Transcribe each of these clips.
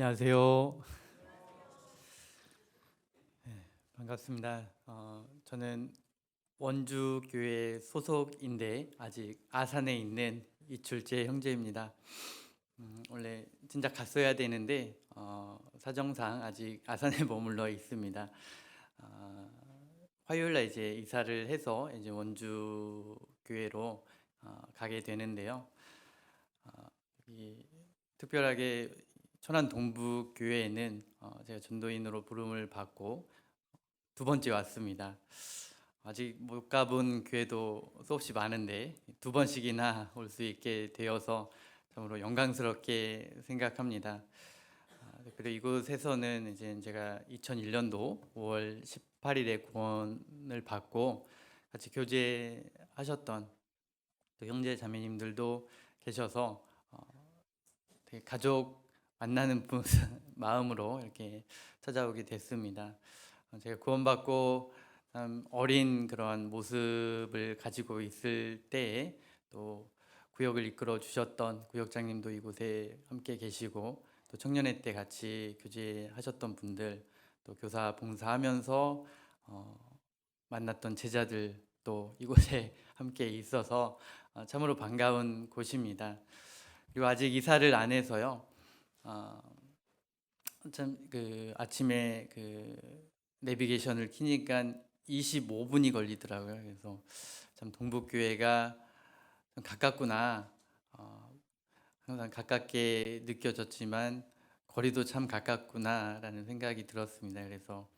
안녕하세요. 반갑습니다. 저는 원주 교회 소속인데 아직 아산에 있는 이출재 형제입니다. 원래 진짜 갔어야 되는데 사정상 아직 아산에 머물러 있습니다. 어, 화요일 날 이제 이사를 해서 이제 원주 교회로 가게 되는데요. 이 특별하게 천안 동북 교회에는 제가 전도인으로 부름을 받고 두 번째 왔습니다. 아직 못 가본 교회도 수없이 많은데 두 번씩이나 올 수 있게 되어서 참으로 영광스럽게 생각합니다. 그리고 이곳에서는 이제 제가 2001년도 5월 18일에 구원을 받고 같이 교제하셨던 또 형제 자매님들도 계셔서 되게 가족 만나는 마음으로 이렇게 찾아오게 됐습니다. 제가 구원받고 어린 그런 모습을 가지고 있을 때에 또 구역을 이끌어 주셨던 구역장님도 이곳에 함께 계시고 또 청년회 때 같이 교제하셨던 분들 또 교사 봉사하면서 만났던 제자들 또 이곳에 함께 있어서 참으로 반가운 곳입니다. 그리고 아직 이사를 안 해서요. 참 그 아침에 그 내비게이션을 키니까 25분이 걸리더라고요. 그래서 참 동북교회가 좀 가깝구나. 항상 가깝게 느껴졌지만 거리도 참 가깝구나라는 생각이 들었습니다. 그래서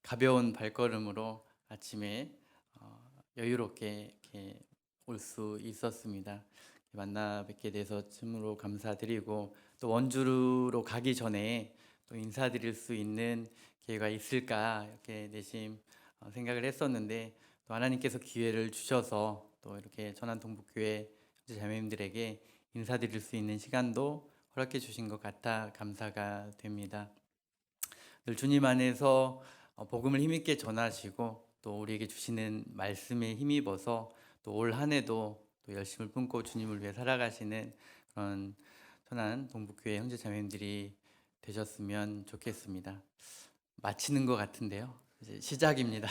가벼운 발걸음으로 아침에 여유롭게 이렇게 올 수 있었습니다. 만나 뵙게 돼서 참으로 감사드리고 또 원주로 가기 전에 또 인사드릴 수 있는 기회가 있을까 이렇게 내심 생각을 했었는데 또 하나님께서 기회를 주셔서 또 이렇게 천안 동북교회 자매님들에게 인사드릴 수 있는 시간도 허락해 주신 것 같아 감사가 됩니다. 늘 주님 안에서 복음을 힘있게 전하시고 또 우리에게 주시는 말씀에 힘입어서 또 올 한 해도 또 열심을 품고 주님을 위해 살아가시는 그런 천안 동북교회 형제 자매님들이 되셨으면 좋겠습니다. 마치는 것 같은데요. 이제 시작입니다.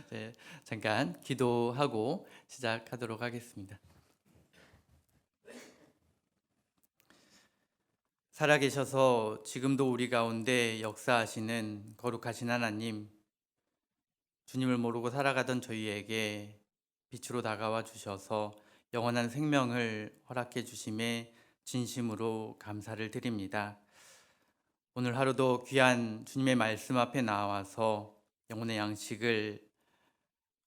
네, 잠깐 기도하고 시작하도록 하겠습니다. 살아계셔서 지금도 우리 가운데 역사하시는 거룩하신 하나님, 주님을 모르고 살아가던 저희에게 빛으로 다가와 주셔서 영원한 생명을 허락해 주심에 진심으로 감사를 드립니다. 오늘 하루도 귀한 주님의 말씀 앞에 나와서 영혼의 양식을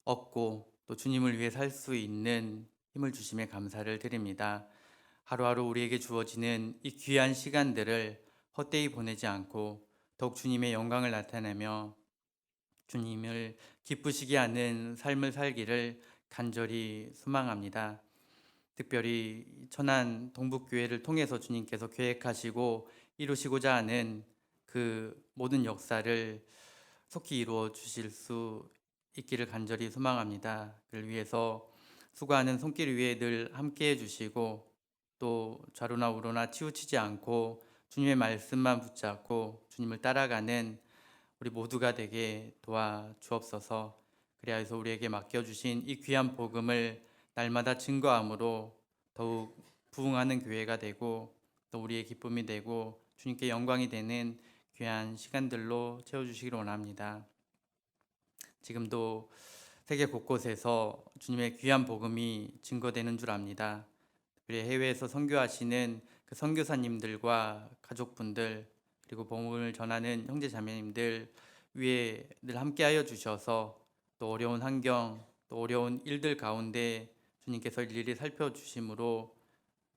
얻고 또 주님을 위해 살 수 있는 힘을 주심에 감사를 드립니다. 하루하루 우리에게 주어지는 이 귀한 시간들을 헛되이 보내지 않고 더욱 주님의 영광을 나타내며 주님을 기쁘시게 하는 삶을 살기를 간절히 소망합니다. 특별히 천안 동북교회를 통해서 주님께서 계획하시고 이루시고자 하는 그 모든 역사를 속히 이루어 주실 수 있기를 간절히 소망합니다. 그를 위해서 수고하는 손길 위에 늘 함께 해주시고 또 좌로나 우로나 치우치지 않고 주님의 말씀만 붙잡고 주님을 따라가는 우리 모두가 되게 도와주옵소서. 그리하여서 우리에게 맡겨주신 이 귀한 복음을 날마다 증거함으로 더욱 부흥하는 교회가 되고 또 우리의 기쁨이 되고 주님께 영광이 되는 귀한 시간들로 채워주시기를 원합니다. 지금도 세계 곳곳에서 주님의 귀한 복음이 증거되는 줄 압니다. 특별히 해외에서 선교하시는 그 선교사님들과 가족분들 그리고 복음을 전하는 형제 자매님들 위에 늘 함께하여 주셔서 또 어려운 환경 또 어려운 일들 가운데 주님께서 일일이 살펴주심으로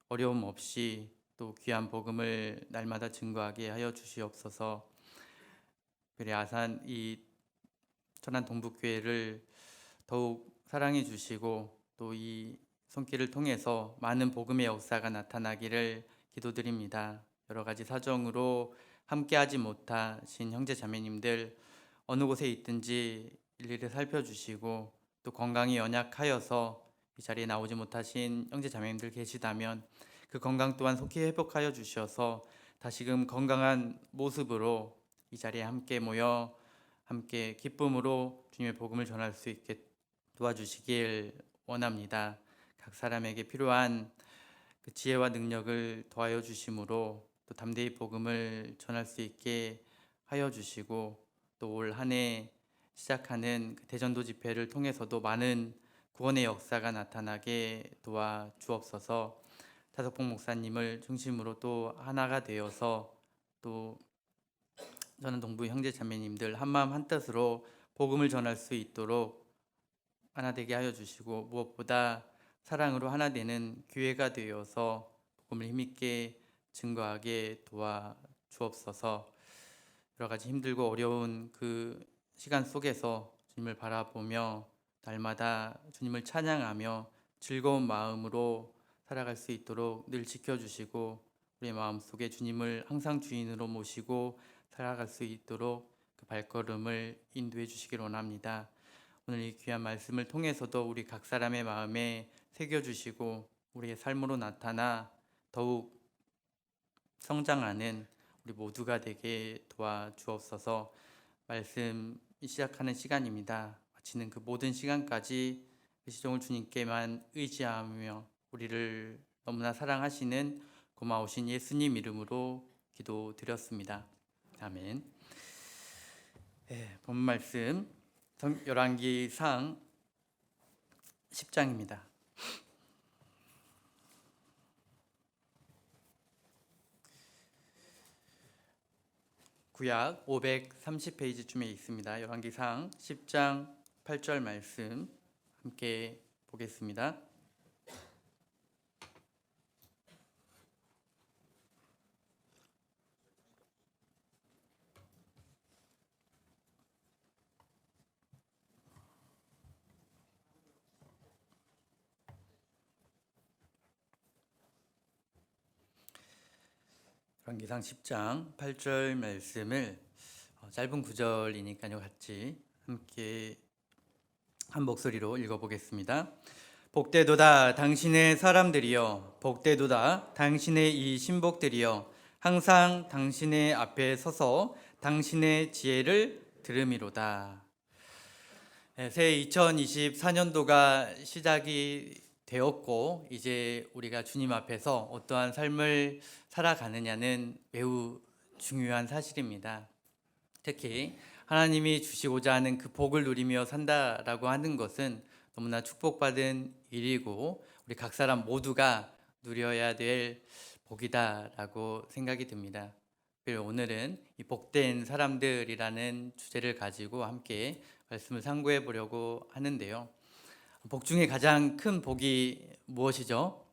어려움 없이 또 귀한 복음을 날마다 증거하게 하여 주시옵소서. 그래 아산 이 천안 동북교회를 더욱 사랑해 주시고 또 이 손길을 통해서 많은 복음의 역사가 나타나기를 기도드립니다. 여러 가지 사정으로 함께하지 못하신 형제 자매님들 어느 곳에 있든지 일일이 살펴주시고 또 건강이 연약하여서 이 자리에 나오지 못하신 형제 자매님들 계시다면 그 건강 또한 속히 회복하여 주셔서 다시금 건강한 모습으로 이 자리에 함께 모여 함께 기쁨으로 주님의 복음을 전할 수 있게 도와주시길 원합니다. 각 사람에게 필요한 그 지혜와 능력을 더하여 주심으로 또 담대히 복음을 전할 수 있게 하여 주시고, 또 올 한 해 시작하는 그 대전도 집회를 통해서도 많은 구원의 역사가 나타나게 도와 주옵소서. 타석봉 목사님을 중심으로 또 하나가 되어서 또 저는 동부 형제 자매님들 한마음 한뜻으로 복음을 전할 수 있도록 하나 되게 하여 주시고, 무엇보다 사랑으로 하나 되는 교회가 되어서 복음을 힘있게 증거하게 도와 주옵소서. 여러 가지 힘들고 어려운 그 시간 속에서 주님을 바라보며 날마다 주님을 찬양하며 즐거운 마음으로 살아갈 수 있도록 늘 지켜주시고, 우리의 마음속에 주님을 항상 주인으로 모시고 살아갈 수 있도록 그 발걸음을 인도해 주시길 원합니다. 오늘 이 귀한 말씀을 통해서도 우리 각 사람의 마음에 새겨주시고 우리의 삶으로 나타나 더욱 성장하는 우리 모두가 되게 도와주옵소서. 말씀 시작하는 시간입니다. 마치는 그 모든 시간까지 그 시종을 주님께만 의지하며 우리를 너무나 사랑하시는 고마우신 예수님 이름으로 기도드렸습니다. 아멘. 본 말씀 열왕기상 10장입니다. 구약 530페이지쯤에 있습니다. 열왕기상 10장 8절 말씀 함께 보겠습니다. 열왕기상 10장 8절 말씀을 짧은 구절이니까요 같이 함께 한 목소리로 읽어보겠습니다. 복되도다 당신의 사람들이여, 복되도다 당신의 이 신복들이여, 항상 당신의 앞에 서서 당신의 지혜를 들음이로다. 새 2024년도가 시작이 되었고, 이제 우리가 주님 앞에서 어떠한 삶을 살아가느냐는 매우 중요한 사실입니다. 특히 하나님이 주시고자 하는 그 복을 누리며 산다라고 하는 것은 너무나 축복받은 일이고 우리 각 사람 모두가 누려야 될 복이다라고 생각이 듭니다. 오늘은 이 복된 사람들이라는 주제를 가지고 함께 말씀을 상고해 보려고 하는데요. 복 중에 가장 큰 복이 무엇이죠?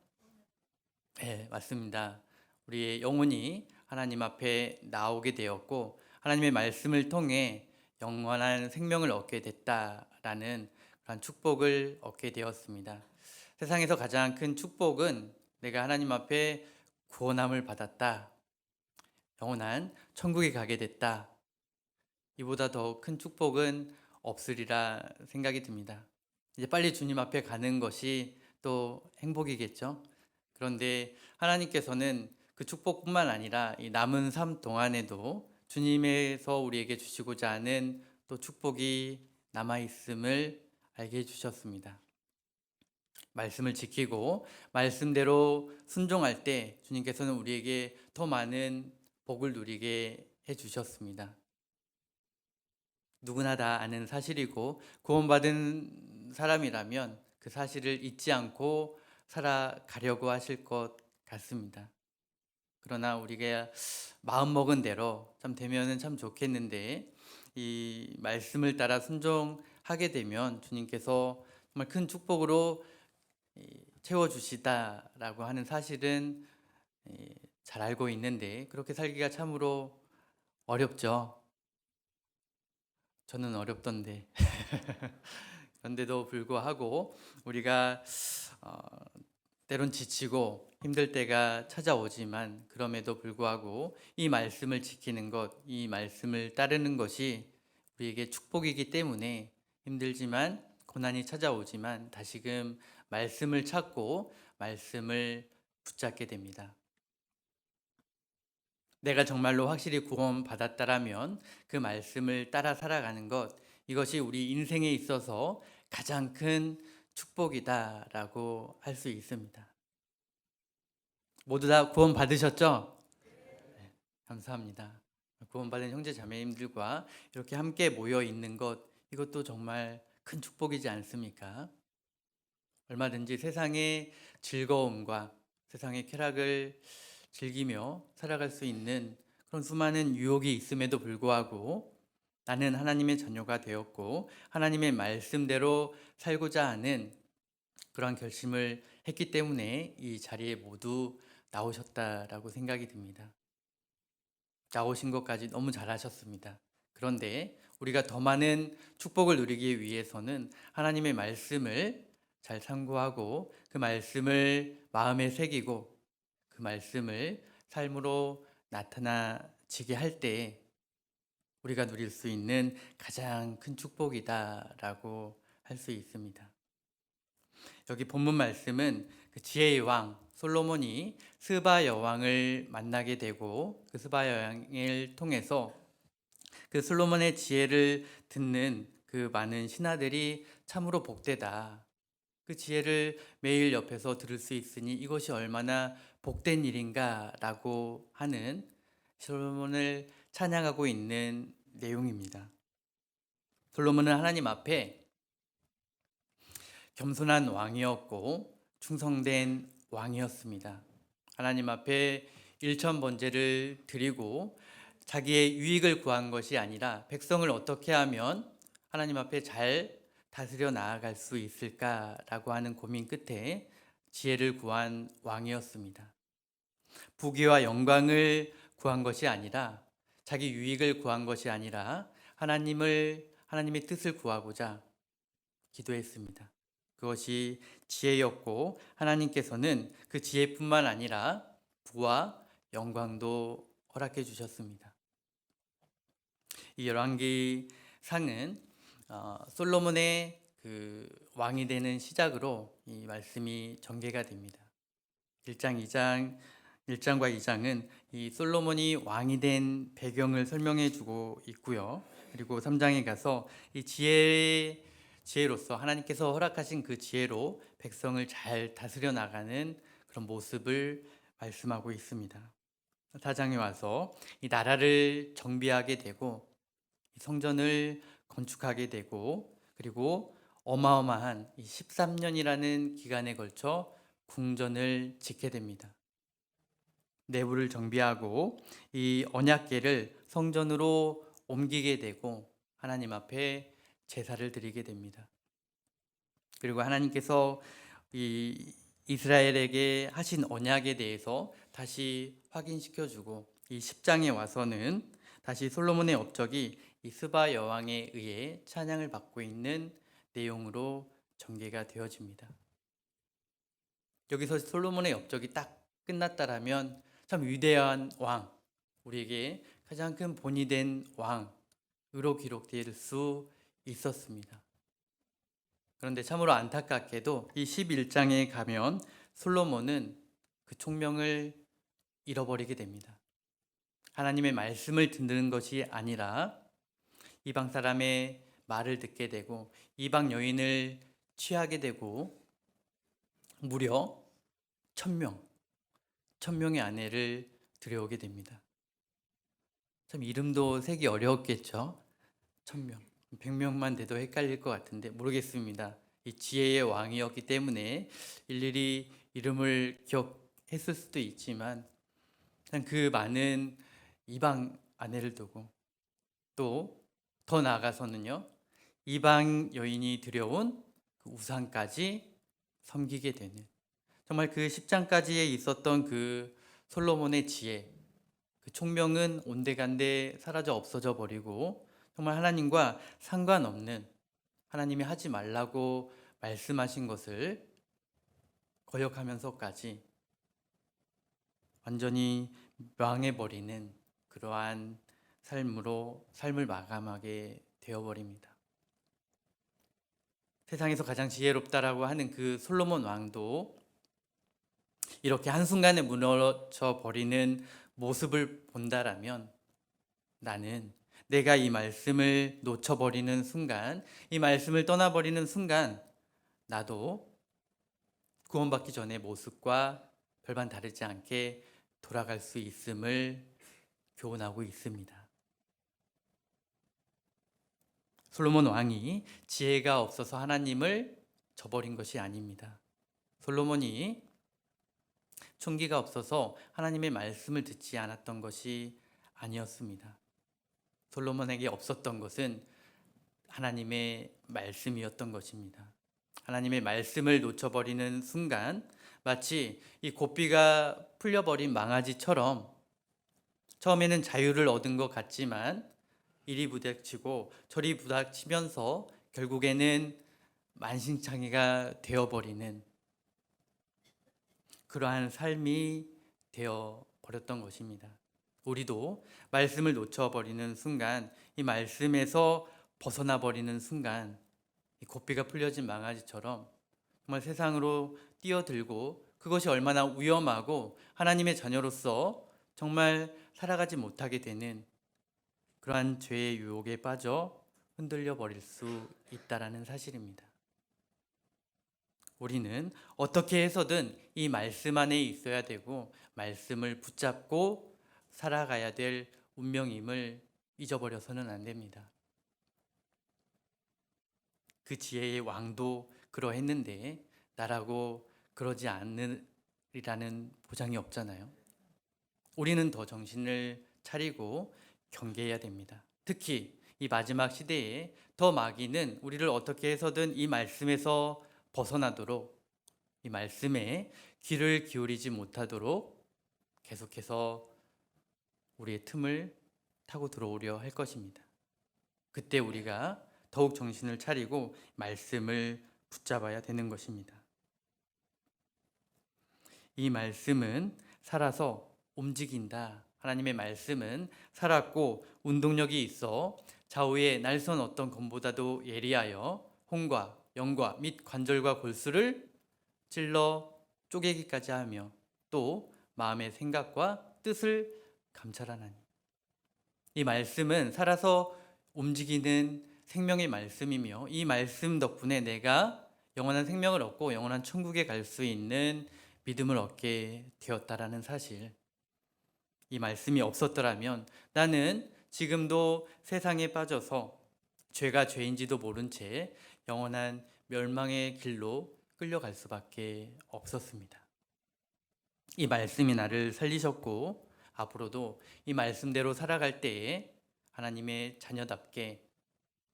네, 맞습니다. 우리의 영혼이 하나님 앞에 나오게 되었고 하나님의 말씀을 통해 영원한 생명을 얻게 됐다라는 그런 축복을 얻게 되었습니다. 세상에서 가장 큰 축복은 내가 하나님 앞에 구원함을 받았다, 영원한 천국에 가게 됐다, 이보다 더 큰 축복은 없으리라 생각이 듭니다. 이제 빨리 주님 앞에 가는 것이 또 행복이겠죠. 그런데 하나님께서는 그 축복뿐만 아니라 이 남은 삶 동안에도 주님에서 우리에게 주시고자 하는 또 축복이 남아있음을 알게 해주셨습니다. 말씀을 지키고 말씀대로 순종할 때 주님께서는 우리에게 더 많은 복을 누리게 해주셨습니다. 누구나 다 아는 사실이고 구원받은 사람이라면 그 사실을 잊지 않고 살아가려고 하실 것 같습니다. 그러나 우리가 마음먹은 대로 참 되면은 참 좋겠는데, 이 말씀을 따라 순종하게 되면 주님께서 정말 큰 축복으로 채워주시다라고 하는 사실은 잘 알고 있는데, 그렇게 살기가 참으로 어렵죠. 저는 어렵던데. 그런데도 불구하고 우리가 때론 지치고 힘들 때가 찾아오지만, 그럼에도 불구하고 이 말씀을 지키는 것, 이 말씀을 따르는 것이 우리에게 축복이기 때문에 힘들지만 고난이 찾아오지만 다시금 말씀을 찾고 말씀을 붙잡게 됩니다. 내가 정말로 확실히 구원받았다라면 그 말씀을 따라 살아가는 것, 이것이 우리 인생에 있어서 가장 큰 축복이다라고 할 수 있습니다. 모두 다 구원받으셨죠? 감사합니다. 구원받은 형제 자매님들과 이렇게 함께 모여 있는 것, 이것도 정말 큰 축복이지 않습니까? 얼마든지 세상의 즐거움과 세상의 쾌락을 즐기며 살아갈 수 있는 그런 수많은 유혹이 있음에도 불구하고 나는 하나님의 자녀가 되었고 하나님의 말씀대로 살고자 하는 그러한 결심을 했기 때문에 이 자리에 모두 나오셨다라고 생각이 듭니다. 나오신 것까지 너무 잘하셨습니다. 그런데 우리가 더 많은 축복을 누리기 위해서는 하나님의 말씀을 잘 상고하고 그 말씀을 마음에 새기고 그 말씀을 삶으로 나타나지게 할 때 우리가 누릴 수 있는 가장 큰 축복이다라고 할 수 있습니다. 여기 본문 말씀은 그 지혜의 왕 솔로몬이 스바 여왕을 만나게 되고 그 스바 여왕을 통해서 그 솔로몬의 지혜를 듣는 그 많은 신하들이 참으로 복되다. 그 지혜를 매일 옆에서 들을 수 있으니 이것이 얼마나 복된 일인가라고 하는 솔로몬을 찬양하고 있는 내용입니다. 솔로몬은 하나님 앞에 겸손한 왕이었고 충성된 왕이었습니다. 하나님 앞에 일천 번제를 드리고 자기의 유익을 구한 것이 아니라 백성을 어떻게 하면 하나님 앞에 잘 다스려 나아갈 수 있을까라고 하는 고민 끝에 지혜를 구한 왕이었습니다. 부귀와 영광을 구한 것이 아니라 자기 유익을 구한 것이 아니라 하나님의 뜻을 구하고자 기도했습니다. 그것이 지혜였고 하나님께서는 그 지혜뿐만 아니라 부와 영광도 허락해 주셨습니다. 이 열왕기상은 솔로몬의 그 왕이 되는 시작으로 이 말씀이 전개가 됩니다. 1장과 2장은 이 솔로몬이 왕이 된 배경을 설명해 주고 있고요. 그리고 3장에 가서 이 지혜로서 하나님께서 허락하신 그 지혜로 백성을 잘 다스려 나가는 그런 모습을 말씀하고 있습니다. 4장에 와서 이 나라를 정비하게 되고 성전을 건축하게 되고 그리고 어마어마한 13년이라는 기간에 걸쳐 궁전을 짓게 됩니다. 내부를 정비하고 이 언약궤를 성전으로 옮기게 되고 하나님 앞에 제사를 드리게 됩니다. 그리고 하나님께서 이 이스라엘에게 하신 언약에 대해서 다시 확인시켜주고 이 10장에 와서는 다시 솔로몬의 업적이 이 스바 여왕에 의해 찬양을 받고 있는 내용으로 전개가 되어집니다. 여기서 솔로몬의 업적이 딱 끝났다라면 참 위대한 왕, 우리에게 가장 큰 본이 된 왕으로 기록될 수 있었습니다. 그런데 참으로 안타깝게도 이 11장에 가면 솔로몬은 그 총명을 잃어버리게 됩니다. 하나님의 말씀을 듣는 것이 아니라 이방 사람의 말을 듣게 되고 이방 여인을 취하게 되고 무려 1000명의 아내를 들여오게 됩니다. 참 이름도 세기 어려웠겠죠? 1000명, 100명만 돼도 헷갈릴 것 같은데 모르겠습니다. 이 지혜의 왕이었기 때문에 일일이 이름을 기억했을 수도 있지만 그 많은 이방 아내를 두고 또 더 나아가서는요 이방 여인이 들여온 그 우상까지 섬기게 되는 정말 그 10장까지에 있었던 그 솔로몬의 지혜 그 총명은 온데간데 사라져 없어져 버리고 정말 하나님과 상관없는 하나님이 하지 말라고 말씀하신 것을 거역하면서까지 완전히 망해버리는 그러한 삶을 마감하게 되어버립니다. 세상에서 가장 지혜롭다라고 하는 그 솔로몬 왕도 이렇게 한순간에 무너져 버리는 모습을 본다라면 나는 내가 이 말씀을 놓쳐버리는 순간, 이 말씀을 떠나버리는 순간 나도 구원받기 전의 모습과 별반 다르지 않게 돌아갈 수 있음을 교훈하고 있습니다. 솔로몬 왕이 지혜가 없어서 하나님을 저버린 것이 아닙니다. 솔로몬이 총기가 없어서 하나님의 말씀을 듣지 않았던 것이 아니었습니다. 솔로몬에게 없었던 것은 하나님의 말씀이었던 것입니다. 하나님의 말씀을 놓쳐버리는 순간 마치 이 고삐가 풀려버린 망아지처럼 처음에는 자유를 얻은 것 같지만 이리 부닥치고 저리 부닥치면서 결국에는 만신창이가 되어버리는 그러한 삶이 되어버렸던 것입니다. 우리도 말씀을 놓쳐버리는 순간, 이 말씀에서 벗어나 버리는 순간 이 고삐가 풀려진 망아지처럼 정말 세상으로 뛰어들고 그것이 얼마나 위험하고 하나님의 자녀로서 정말 살아가지 못하게 되는 그러한 죄의 유혹에 빠져 흔들려 버릴 수 있다라는 사실입니다. 우리는 어떻게 해서든 이 말씀 안에 있어야 되고 말씀을 붙잡고 살아가야 될 운명임을 잊어버려서는 안 됩니다. 그 지혜의 왕도 그러했는데 나라고 그러지 않으리라는 보장이 없잖아요. 우리는 더 정신을 차리고 경계해야 됩니다. 특히 이 마지막 시대에 더 마귀는 우리를 어떻게 해서든 이 말씀에서 벗어나도록, 이 말씀에 귀를 기울이지 못하도록 계속해서 우리의 틈을 타고 들어오려 할 것입니다. 그때 우리가 더욱 정신을 차리고 말씀을 붙잡아야 되는 것입니다. 이 말씀은 살아서 움직인다. 하나님의 말씀은 살았고 운동력이 있어 좌우의 날선 어떤 검보다도 예리하여 혼과 영과 및 관절과 골수를 찔러 쪼개기까지 하며 또 마음의 생각과 뜻을 감찰하나니. 이 말씀은 살아서 움직이는 생명의 말씀이며 이 말씀 덕분에 내가 영원한 생명을 얻고 영원한 천국에 갈 수 있는 믿음을 얻게 되었다라는 사실. 이 말씀이 없었더라면 나는 지금도 세상에 빠져서 죄가 죄인지도 모른 채 영원한 멸망의 길로 끌려갈 수밖에 없었습니다. 이 말씀이 나를 살리셨고 앞으로도 이 말씀대로 살아갈 때에 하나님의 자녀답게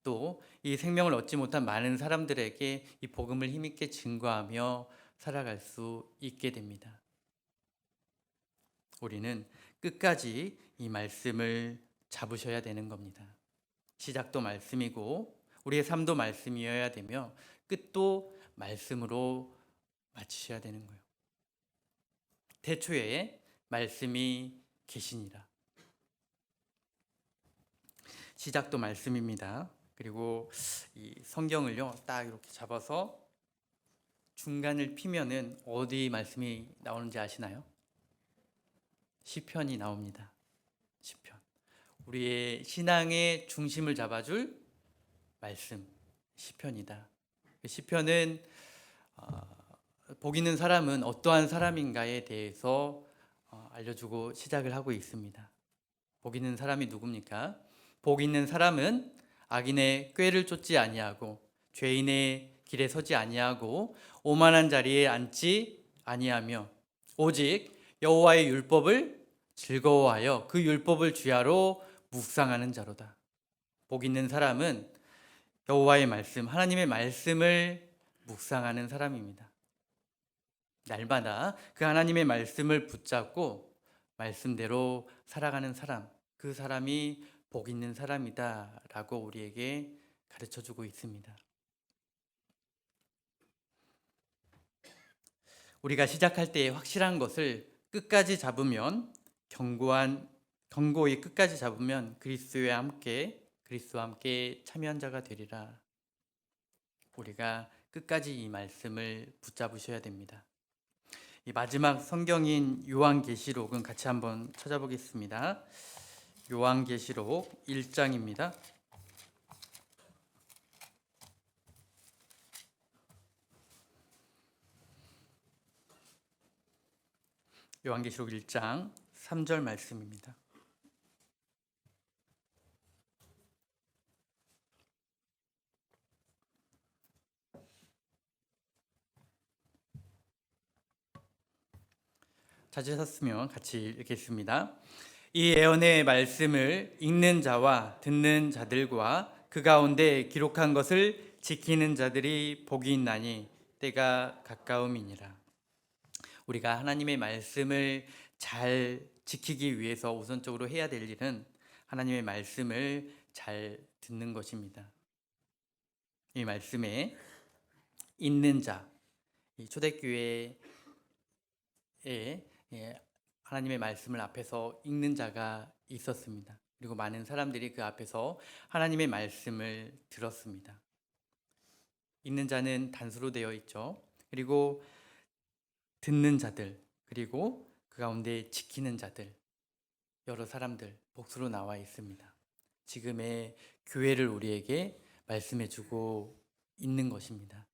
또 이 생명을 얻지 못한 많은 사람들에게 이 복음을 힘있게 증거하며 살아갈 수 있게 됩니다. 우리는 끝까지 이 말씀을 잡으셔야 되는 겁니다. 시작도 말씀이고 우리의 삶도 말씀이어야 되며 끝도 말씀으로 마치셔야 되는 거예요. 태초에 말씀이 계시니라. 시작도 말씀입니다. 그리고 이 성경을요 딱 이렇게 잡아서 중간을 피면은 어디 말씀이 나오는지 아시나요? 시편이 나옵니다. 시편. 우리의 신앙의 중심을 잡아줄 말씀, 시편이다. 시편은 복 있는 사람은 어떠한 사람인가에 대해서 알려주고 시작을 하고 있습니다. 복 있는 사람이 누굽니까? 복 있는 사람은 악인의 꾀를 쫓지 아니하고 죄인의 길에 서지 아니하고 오만한 자리에 앉지 아니하며 오직 여호와의 율법을 즐거워하여 그 율법을 주야로 묵상하는 자로다. 복 있는 사람은 여호와의 말씀, 하나님의 말씀을 묵상하는 사람입니다. 날마다 그 하나님의 말씀을 붙잡고 말씀대로 살아가는 사람, 그 사람이 복 있는 사람이다 라고 우리에게 가르쳐주고 있습니다. 우리가 시작할 때에 확실한 것을 끝까지 잡으면 견고히 끝까지 잡으면 그리스도와 함께 참여한 자가 되리라. 우리가 끝까지 이 말씀을 붙잡으셔야 됩니다. 이 마지막 성경인 요한계시록은 같이 한번 찾아보겠습니다. 요한계시록 1장입니다. 요한계시록 1장 3절 말씀입니다. 찾으셨으면 같이 읽겠습니다. 이 예언의 말씀을 읽는 자와 듣는 자들과 그 가운데 기록한 것을 지키는 자들이 복이 있나니 때가 가까움이니라. 우리가 하나님의 말씀을 잘 지키기 위해서 우선적으로 해야 될 일은 하나님의 말씀을 잘 듣는 것입니다. 이 말씀에 있는 자, 이 초대교회에 하나님의 말씀을 앞에서 읽는 자가 있었습니다. 그리고 많은 사람들이 그 앞에서 하나님의 말씀을 들었습니다. 읽는 자는 단수로 되어 있죠. 그리고 듣는 자들, 그리고 그 가운데 지키는 자들, 여러 사람들 복수로 나와 있습니다. 지금의 교회를 우리에게 말씀해주고 있는 것입니다.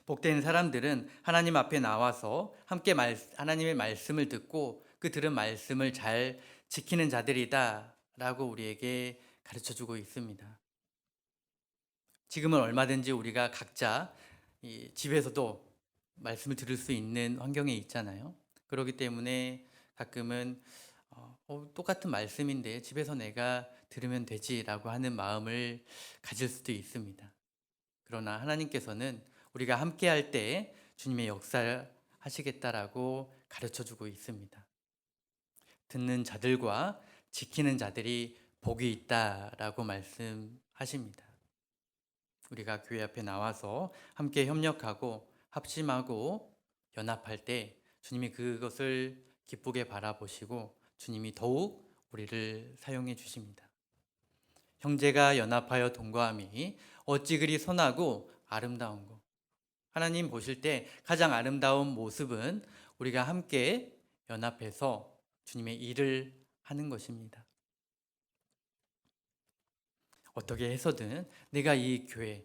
복된 사람들은 하나님 앞에 나와서 함께 하나님의 말씀을 듣고 그 들은 말씀을 잘 지키는 자들이다 라고 우리에게 가르쳐주고 있습니다. 지금은 얼마든지 우리가 각자 집에서도 말씀을 들을 수 있는 환경에 있잖아요. 그렇기 때문에 가끔은 똑같은 말씀인데 집에서 내가 들으면 되지라고 하는 마음을 가질 수도 있습니다. 그러나 하나님께서는 우리가 함께 할 때 주님의 역사를 하시겠다라고 가르쳐주고 있습니다. 듣는 자들과 지키는 자들이 복이 있다라고 말씀하십니다. 우리가 교회 앞에 나와서 함께 협력하고 합심하고 연합할 때 주님이 그것을 기쁘게 바라보시고 주님이 더욱 우리를 사용해 주십니다. 형제가 연합하여 동거함이 어찌 그리 선하고 아름다운고. 하나님 보실 때 가장 아름다운 모습은 우리가 함께 연합해서 주님의 일을 하는 것입니다. 어떻게 해서든 내가 이 교회,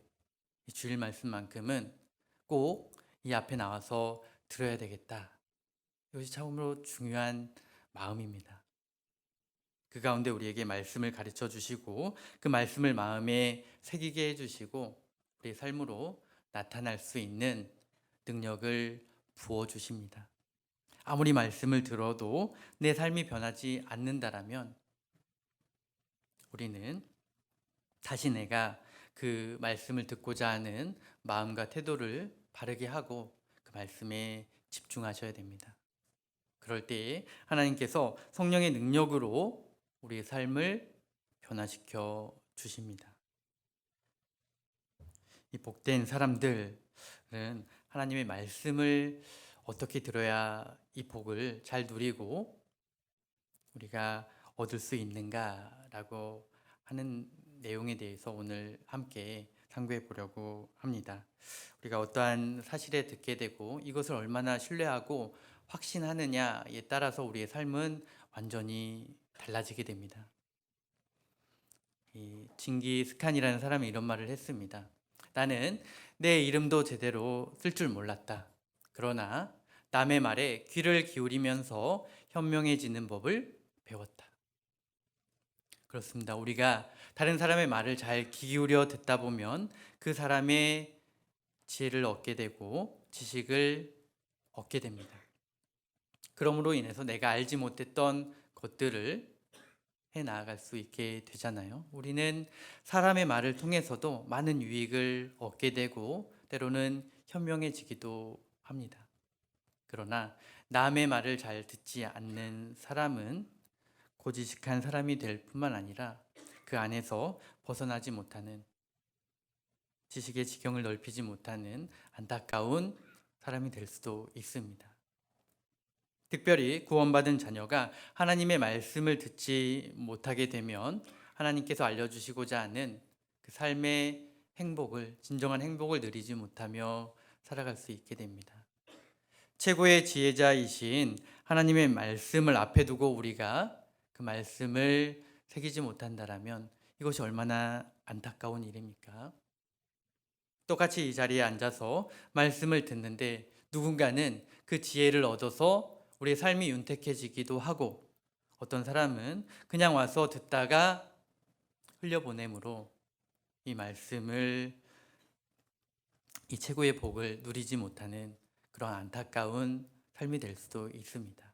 이 주일 말씀만큼은 꼭 이 앞에 나와서 들어야 되겠다. 이것이 참으로 중요한 마음입니다. 그 가운데 우리에게 말씀을 가르쳐 주시고 그 말씀을 마음에 새기게 해주시고 우리의 삶으로 나타날 수 있는 능력을 부어주십니다. 아무리 말씀을 들어도 내 삶이 변하지 않는다라면 우리는 다시 내가 그 말씀을 듣고자 하는 마음과 태도를 바르게 하고 그 말씀에 집중하셔야 됩니다. 그럴 때에 하나님께서 성령의 능력으로 우리의 삶을 변화시켜 주십니다. 이 복된 사람들은 하나님의 말씀을 어떻게 들어야 이 복을 잘 누리고 우리가 얻을 수 있는가라고 하는 내용에 대해서 오늘 함께 탐구해 보려고 합니다. 우리가 어떠한 사실에 듣게 되고 이것을 얼마나 신뢰하고 확신하느냐에 따라서 우리의 삶은 완전히 달라지게 됩니다. 이 징기스칸이라는 사람이 이런 말을 했습니다. 나는 내 이름도 제대로 쓸 줄 몰랐다. 그러나 남의 말에 귀를 기울이면서 현명해지는 법을 배웠다. 그렇습니다. 우리가 다른 사람의 말을 잘 기울여 듣다 보면 그 사람의 지혜를 얻게 되고 지식을 얻게 됩니다. 그러므로 인해서 내가 알지 못했던 것들을 해 나아갈 수 있게 되잖아요. 우리는 사람의 말을 통해서도 많은 유익을 얻게 되고 때로는 현명해지기도 합니다. 그러나 남의 말을 잘 듣지 않는 사람은 고지식한 사람이 될 뿐만 아니라 그 안에서 벗어나지 못하는 지식의 지경을 넓히지 못하는 안타까운 사람이 될 수도 있습니다. 특별히 구원받은 자녀가 하나님의 말씀을 듣지 못하게 되면 하나님께서 알려주시고자 하는 그 삶의 행복을, 진정한 행복을 누리지 못하며 살아갈 수 있게 됩니다. 최고의 지혜자이신 하나님의 말씀을 앞에 두고 우리가 그 말씀을 새기지 못한다라면 이것이 얼마나 안타까운 일입니까? 똑같이 이 자리에 앉아서 말씀을 듣는데 누군가는 그 지혜를 얻어서 우리의 삶이 윤택해지기도 하고, 어떤 사람은 그냥 와서 듣다가 흘려보내므로 이 말씀을, 이 최고의 복을 누리지 못하는 그런 안타까운 삶이 될 수도 있습니다.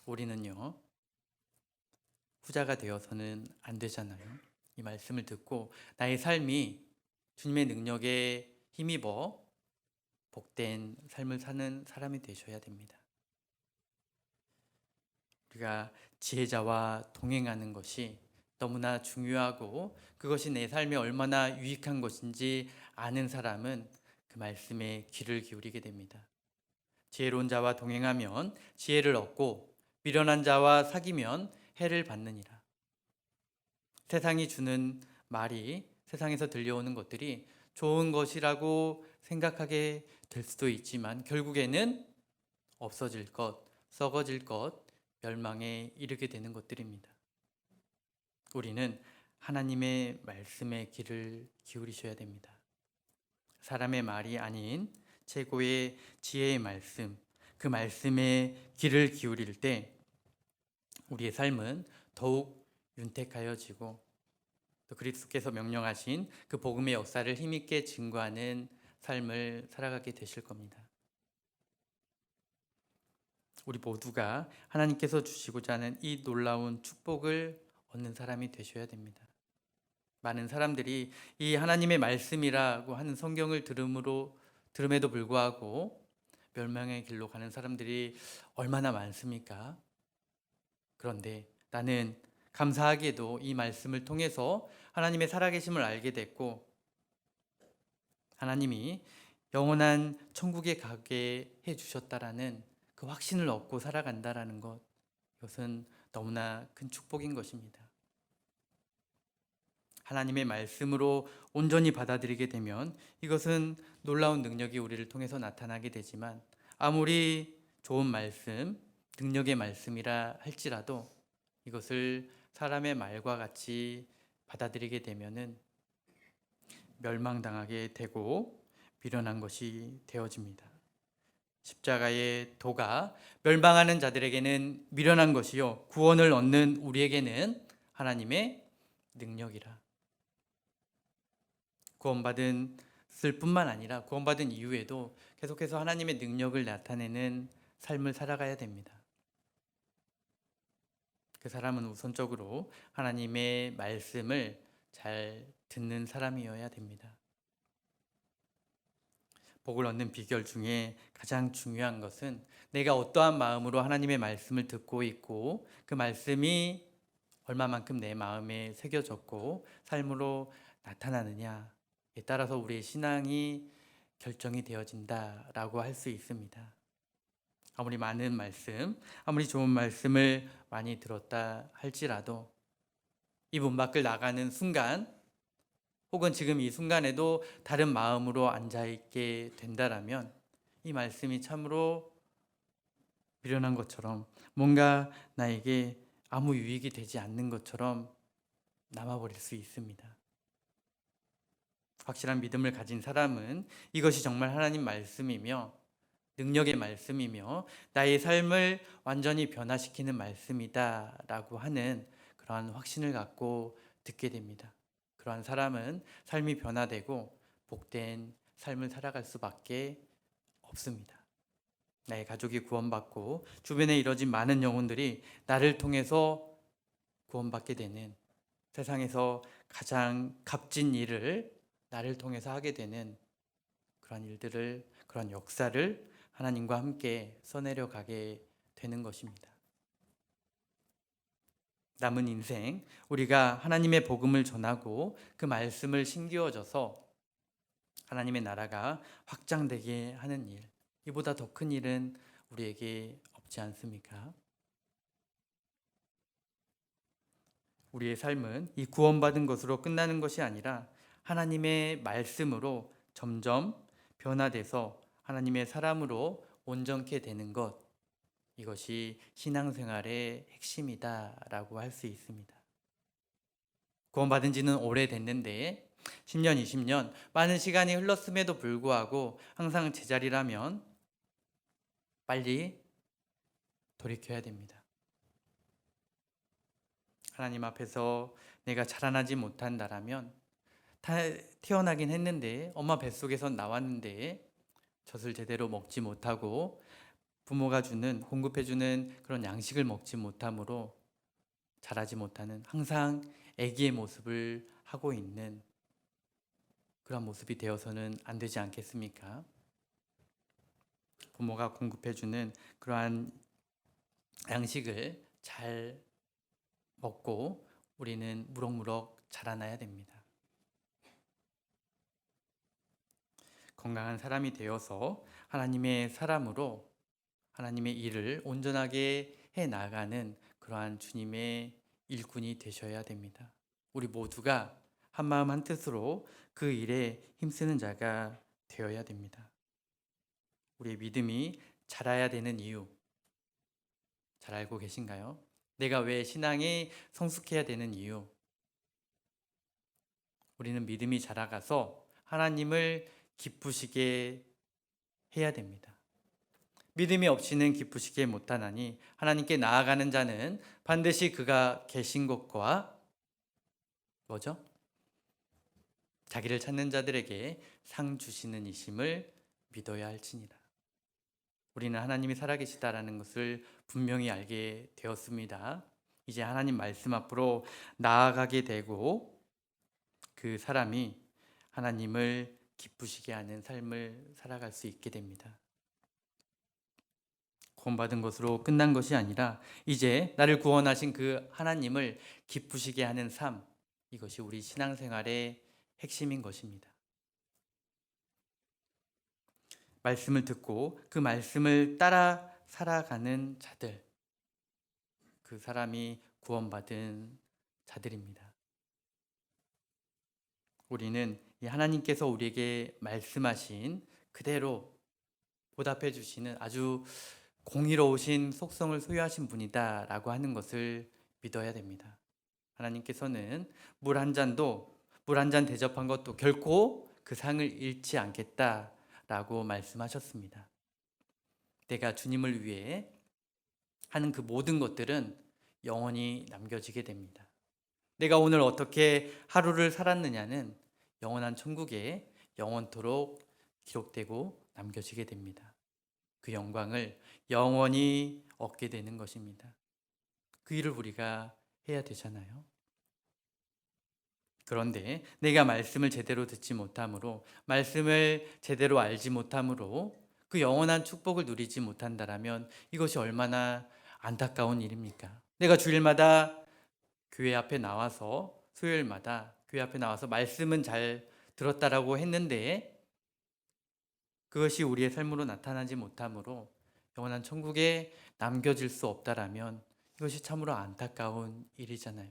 우리는요, 후자가 되어서는 안 되잖아요. 이 말씀을 듣고 나의 삶이 주님의 능력에 힘입어 복된 삶을 사는 사람이 되셔야 됩니다. 우리가 지혜자와 동행하는 것이 너무나 중요하고, 그것이 내 삶에 얼마나 유익한 것인지 아는 사람은 그 말씀에 귀를 기울이게 됩니다. 지혜로운 자와 동행하면 지혜를 얻고, 미련한 자와 사귀면 해를 받느니라. 세상이 주는 말이, 세상에서 들려오는 것들이 좋은 것이라고 생각하게 될 수도 있지만 결국에는 없어질 것, 썩어질 것, 멸망에 이르게 되는 것들입니다. 우리는 하나님의 말씀에 귀를 기울이셔야 됩니다. 사람의 말이 아닌 최고의 지혜의 말씀, 그 말씀에 귀를 기울일 때 우리의 삶은 더욱 윤택하여지고, 또 그리스도께서 명령하신 그 복음의 역사를 힘있게 증거하는 삶을 살아가게 되실 겁니다. 우리 모두가 하나님께서 주시고자 하는 이 놀라운 축복을 얻는 사람이 되셔야 됩니다. 많은 사람들이 이 하나님의 말씀이라고 하는 성경을 들음에도 불구하고 멸망의 길로 가는 사람들이 얼마나 많습니까? 그런데 나는 감사하게도 이 말씀을 통해서 하나님의 살아계심을 알게 됐고, 하나님이 영원한 천국에 가게 해주셨다라는 그 확신을 얻고 살아간다라는 것, 이것은 너무나 큰 축복인 것입니다. 하나님의 말씀으로 온전히 받아들이게 되면 이것은 놀라운 능력이 우리를 통해서 나타나게 되지만, 아무리 좋은 말씀, 능력의 말씀이라 할지라도 이것을 사람의 말과 같이 받아들이게 되면은 멸망당하게 되고 미련한 것이 되어집니다. 십자가의 도가 멸망하는 자들에게는 미련한 것이요, 구원을 얻는 우리에게는 하나님의 능력이라. 구원받았을 뿐만 아니라 구원받은 이후에도 계속해서 하나님의 능력을 나타내는 삶을 살아가야 됩니다. 그 사람은 우선적으로 하나님의 말씀을 잘 듣는 사람이어야 됩니다. 복을 얻는 비결 중에 가장 중요한 것은 내가 어떠한 마음으로 하나님의 말씀을 듣고 있고, 그 말씀이 얼마만큼 내 마음에 새겨졌고 삶으로 나타나느냐에 따라서 우리의 신앙이 결정이 되어진다라고 할 수 있습니다. 아무리 많은 말씀, 아무리 좋은 말씀을 많이 들었다 할지라도 이 문 밖을 나가는 순간, 혹은 지금 이 순간에도 다른 마음으로 앉아있게 된다라면 이 말씀이 참으로 미련한 것처럼, 뭔가 나에게 아무 유익이 되지 않는 것처럼 남아버릴 수 있습니다. 확실한 믿음을 가진 사람은 이것이 정말 하나님 말씀이며 능력의 말씀이며 나의 삶을 완전히 변화시키는 말씀이다 라고 하는 그러한 확신을 갖고 듣게 됩니다. 그러한 사람은 삶이 변화되고 복된 삶을 살아갈 수밖에 없습니다. 나의 가족이 구원받고 주변에 이뤄진 많은 영혼들이 나를 통해서 구원받게 되는, 세상에서 가장 값진 일을 나를 통해서 하게 되는 그런 일들을, 그런 역사를 하나님과 함께 써내려 가게 되는 것입니다. 남은 인생 우리가 하나님의 복음을 전하고 그 말씀을 심기어져서 하나님의 나라가 확장되게 하는 일, 이보다 더 큰 일은 우리에게 없지 않습니까? 우리의 삶은 이 구원받은 것으로 끝나는 것이 아니라 하나님의 말씀으로 점점 변화돼서 하나님의 사람으로 온전케 되는 것, 이것이 신앙생활의 핵심이다라고 할 수 있습니다. 구원받은 지는 오래됐는데 10년, 20년 많은 시간이 흘렀음에도 불구하고 항상 제자리라면 빨리 돌이켜야 됩니다. 하나님 앞에서 내가 자라나지 못한다라면 태어나긴 했는데 엄마 뱃속에서 나왔는데 젖을 제대로 먹지 못하고 부모가 공급해주는 그런 양식을 먹지 못함으로 자라지 못하는, 항상 아기의 모습을 하고 있는 그런 모습이 되어서는 안 되지 않겠습니까? 부모가 공급해주는 그러한 양식을 잘 먹고 우리는 무럭무럭 자라나야 됩니다. 건강한 사람이 되어서 하나님의 사람으로 하나님의 일을 온전하게 해 나가는 그러한 주님의 일꾼이 되셔야 됩니다. 우리 모두가 한마음 한뜻으로 그 일에 힘쓰는 자가 되어야 됩니다. 우리의 믿음이 자라야 되는 이유 잘 알고 계신가요? 내가 왜 신앙이 성숙해야 되는 이유, 우리는 믿음이 자라가서 하나님을 기쁘시게 해야 됩니다. 믿음이 없이는 기쁘시게 못하나니 하나님께 나아가는 자는 반드시 그가 계신 것과 뭐죠? 자기를 찾는 자들에게 상 주시는 이심을 믿어야 할지니라. 우리는 하나님이 살아계시다라는 것을 분명히 알게 되었습니다. 이제 하나님 말씀 앞으로 나아가게 되고 그 사람이 하나님을 기쁘시게 하는 삶을 살아갈 수 있게 됩니다. 구원받은 것으로 끝난 것이 아니라 이제 나를 구원하신 그 하나님을 기쁘시게 하는 삶, 이것이 우리 신앙생활의 핵심인 것입니다. 말씀을 듣고 그 말씀을 따라 살아가는 자들, 그 사람이 구원받은 자들입니다. 우리는 이 하나님께서 우리에게 말씀하신 그대로 보답해 주시는 아주 공의로우신 속성을 소유하신 분이다 라고 하는 것을 믿어야 됩니다. 하나님께서는 물 한 잔 대접한 것도 결코 그 상을 잃지 않겠다 라고 말씀하셨습니다. 내가 주님을 위해 하는 그 모든 것들은 영원히 남겨지게 됩니다. 내가 오늘 어떻게 하루를 살았느냐는 영원한 천국에 영원토록 기록되고 남겨지게 됩니다. 그 영광을 영원히 얻게 되는 것입니다. 그 일을 우리가 해야 되잖아요. 그런데 내가 말씀을 제대로 듣지 못함으로, 말씀을 제대로 알지 못함으로 그 영원한 축복을 누리지 못한다라면 이것이 얼마나 안타까운 일입니까? 내가 주일마다 교회 앞에 나와서, 수요일마다 교회 앞에 나와서 말씀은 잘 들었다라고 했는데 그것이 우리의 삶으로 나타나지 못함으로 영원한 천국에 남겨질 수 없다라면 이것이 참으로 안타까운 일이잖아요.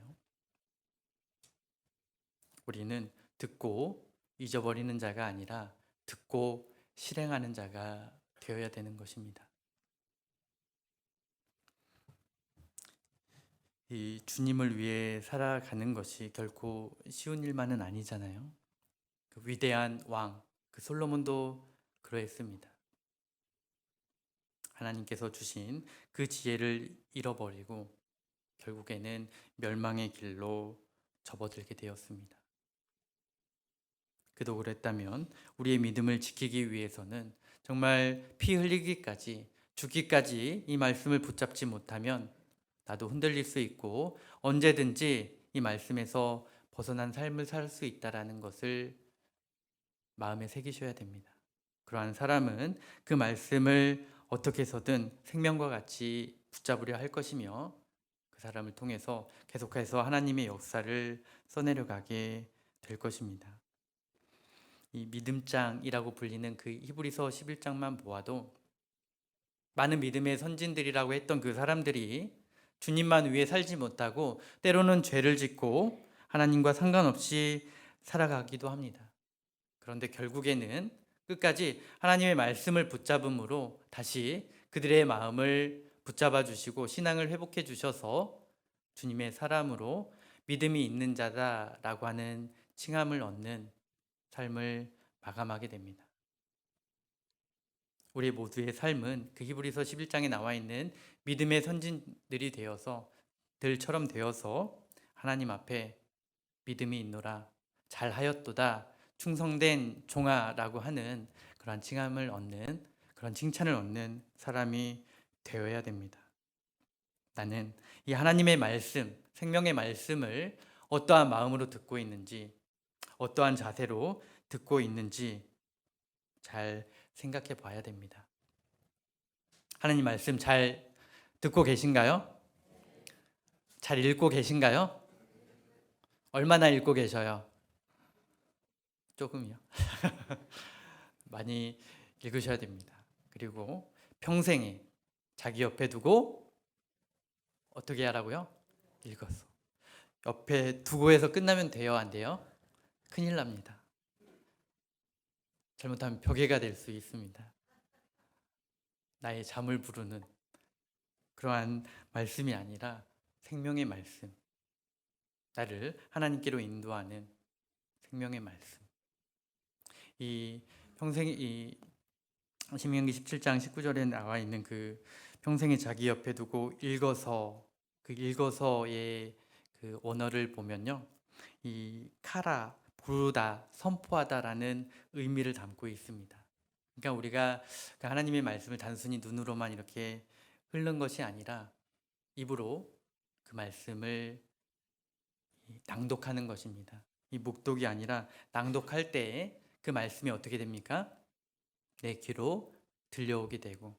우리는 듣고 잊어버리는 자가 아니라 듣고 실행하는 자가 되어야 되는 것입니다. 이 주님을 위해 살아가는 것이 결코 쉬운 일만은 아니잖아요. 그 위대한 왕, 그 솔로몬도 그러했습니다. 하나님께서 주신 그 지혜를 잃어버리고 결국에는 멸망의 길로 접어들게 되었습니다. 그도 그랬다면 우리의 믿음을 지키기 위해서는 정말 피 흘리기까지, 죽기까지 이 말씀을 붙잡지 못하면 나도 흔들릴 수 있고 언제든지 이 말씀에서 벗어난 삶을 살 수 있다는 것을 마음에 새기셔야 됩니다. 그러한 사람은 그 말씀을 어떻게 해서든 생명과 같이 붙잡으려 할 것이며 그 사람을 통해서 계속해서 하나님의 역사를 써내려가게 될 것입니다. 이 믿음장이라고 불리는 그 히브리서 11장만 보아도 많은 믿음의 선진들이라고 했던 그 사람들이 주님만 위해 살지 못하고 때로는 죄를 짓고 하나님과 상관없이 살아가기도 합니다. 그런데 결국에는 끝까지 하나님의 말씀을 붙잡음으로 다시 그들의 마음을 붙잡아 주시고 신앙을 회복해 주셔서 주님의 사람으로 믿음이 있는 자다라고 하는 칭함을 얻는 삶을 마감하게 됩니다. 우리 모두의 삶은 그 히브리서 11장에 나와 있는 믿음의 선진들이 되어서 들처럼 되어서 하나님 앞에 믿음이 있노라 잘하였도다 충성된 종아라고 하는 그런 칭함을 얻는 그런 칭찬을 얻는 사람이 되어야 됩니다. 나는 이 하나님의 말씀, 생명의 말씀을 어떠한 마음으로 듣고 있는지, 어떠한 자세로 듣고 있는지 잘 생각해 봐야 됩니다. 하나님 말씀 잘 듣고 계신가요? 잘 읽고 계신가요? 얼마나 읽고 계셔요? 조금이요. 많이 읽으셔야 됩니다. 그리고 평생에 자기 옆에 두고 어떻게 하라고요? 읽어서. 옆에 두고 해서 끝나면 돼요? 안 돼요? 큰일 납니다. 잘못하면 벽해가 될 수 있습니다. 나의 잠을 부르는 그러한 말씀이 아니라 생명의 말씀, 나를 하나님께로 인도하는 생명의 말씀. 이 신명기 17장 19절에 나와 있는 그 평생에 자기 옆에 두고 읽어서 그 읽어서의 그 언어를 보면요, 이 카라, 부르다, 선포하다라는 의미를 담고 있습니다. 그러니까 우리가 하나님의 말씀을 단순히 눈으로만 이렇게 훑는 것이 아니라 입으로 그 말씀을 낭독하는 것입니다. 이 묵독이 아니라 낭독할 때에 그 말씀이 어떻게 됩니까? 내 귀로 들려오게 되고,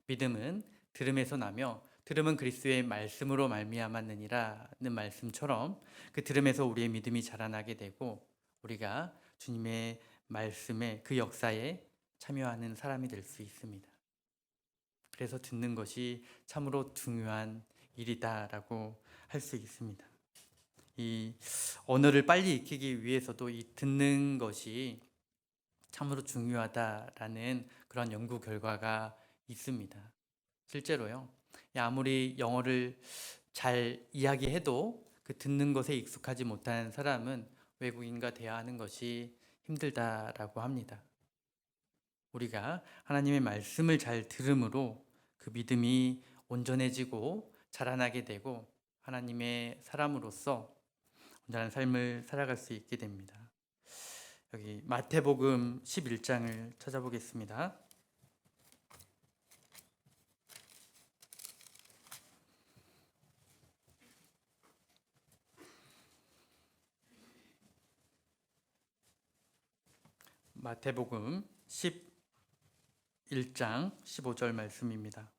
믿음은 들음에서 나며 들음은 그리스도의 말씀으로 말미암았느니라는 말씀처럼 그 들음에서 우리의 믿음이 자라나게 되고 우리가 주님의 말씀에 그 역사에 참여하는 사람이 될 수 있습니다. 그래서 듣는 것이 참으로 중요한 일이다라고 할 수 있습니다. 이 언어를 빨리 익히기 위해서도 이 듣는 것이 참으로 중요하다라는 그런 연구 결과가 있습니다. 실제로요, 아무리 영어를 잘 이야기해도 그 듣는 것에 익숙하지 못한 사람은 외국인과 대화하는 것이 힘들다라고 합니다. 우리가 하나님의 말씀을 잘 들음으로 그 믿음이 온전해지고 자라나게 되고 하나님의 사람으로서 온전한 삶을 살아갈 수 있게 됩니다. 여기 마태복음 11장을 찾아보겠습니다. 마태복음 11장 15절 말씀입니다.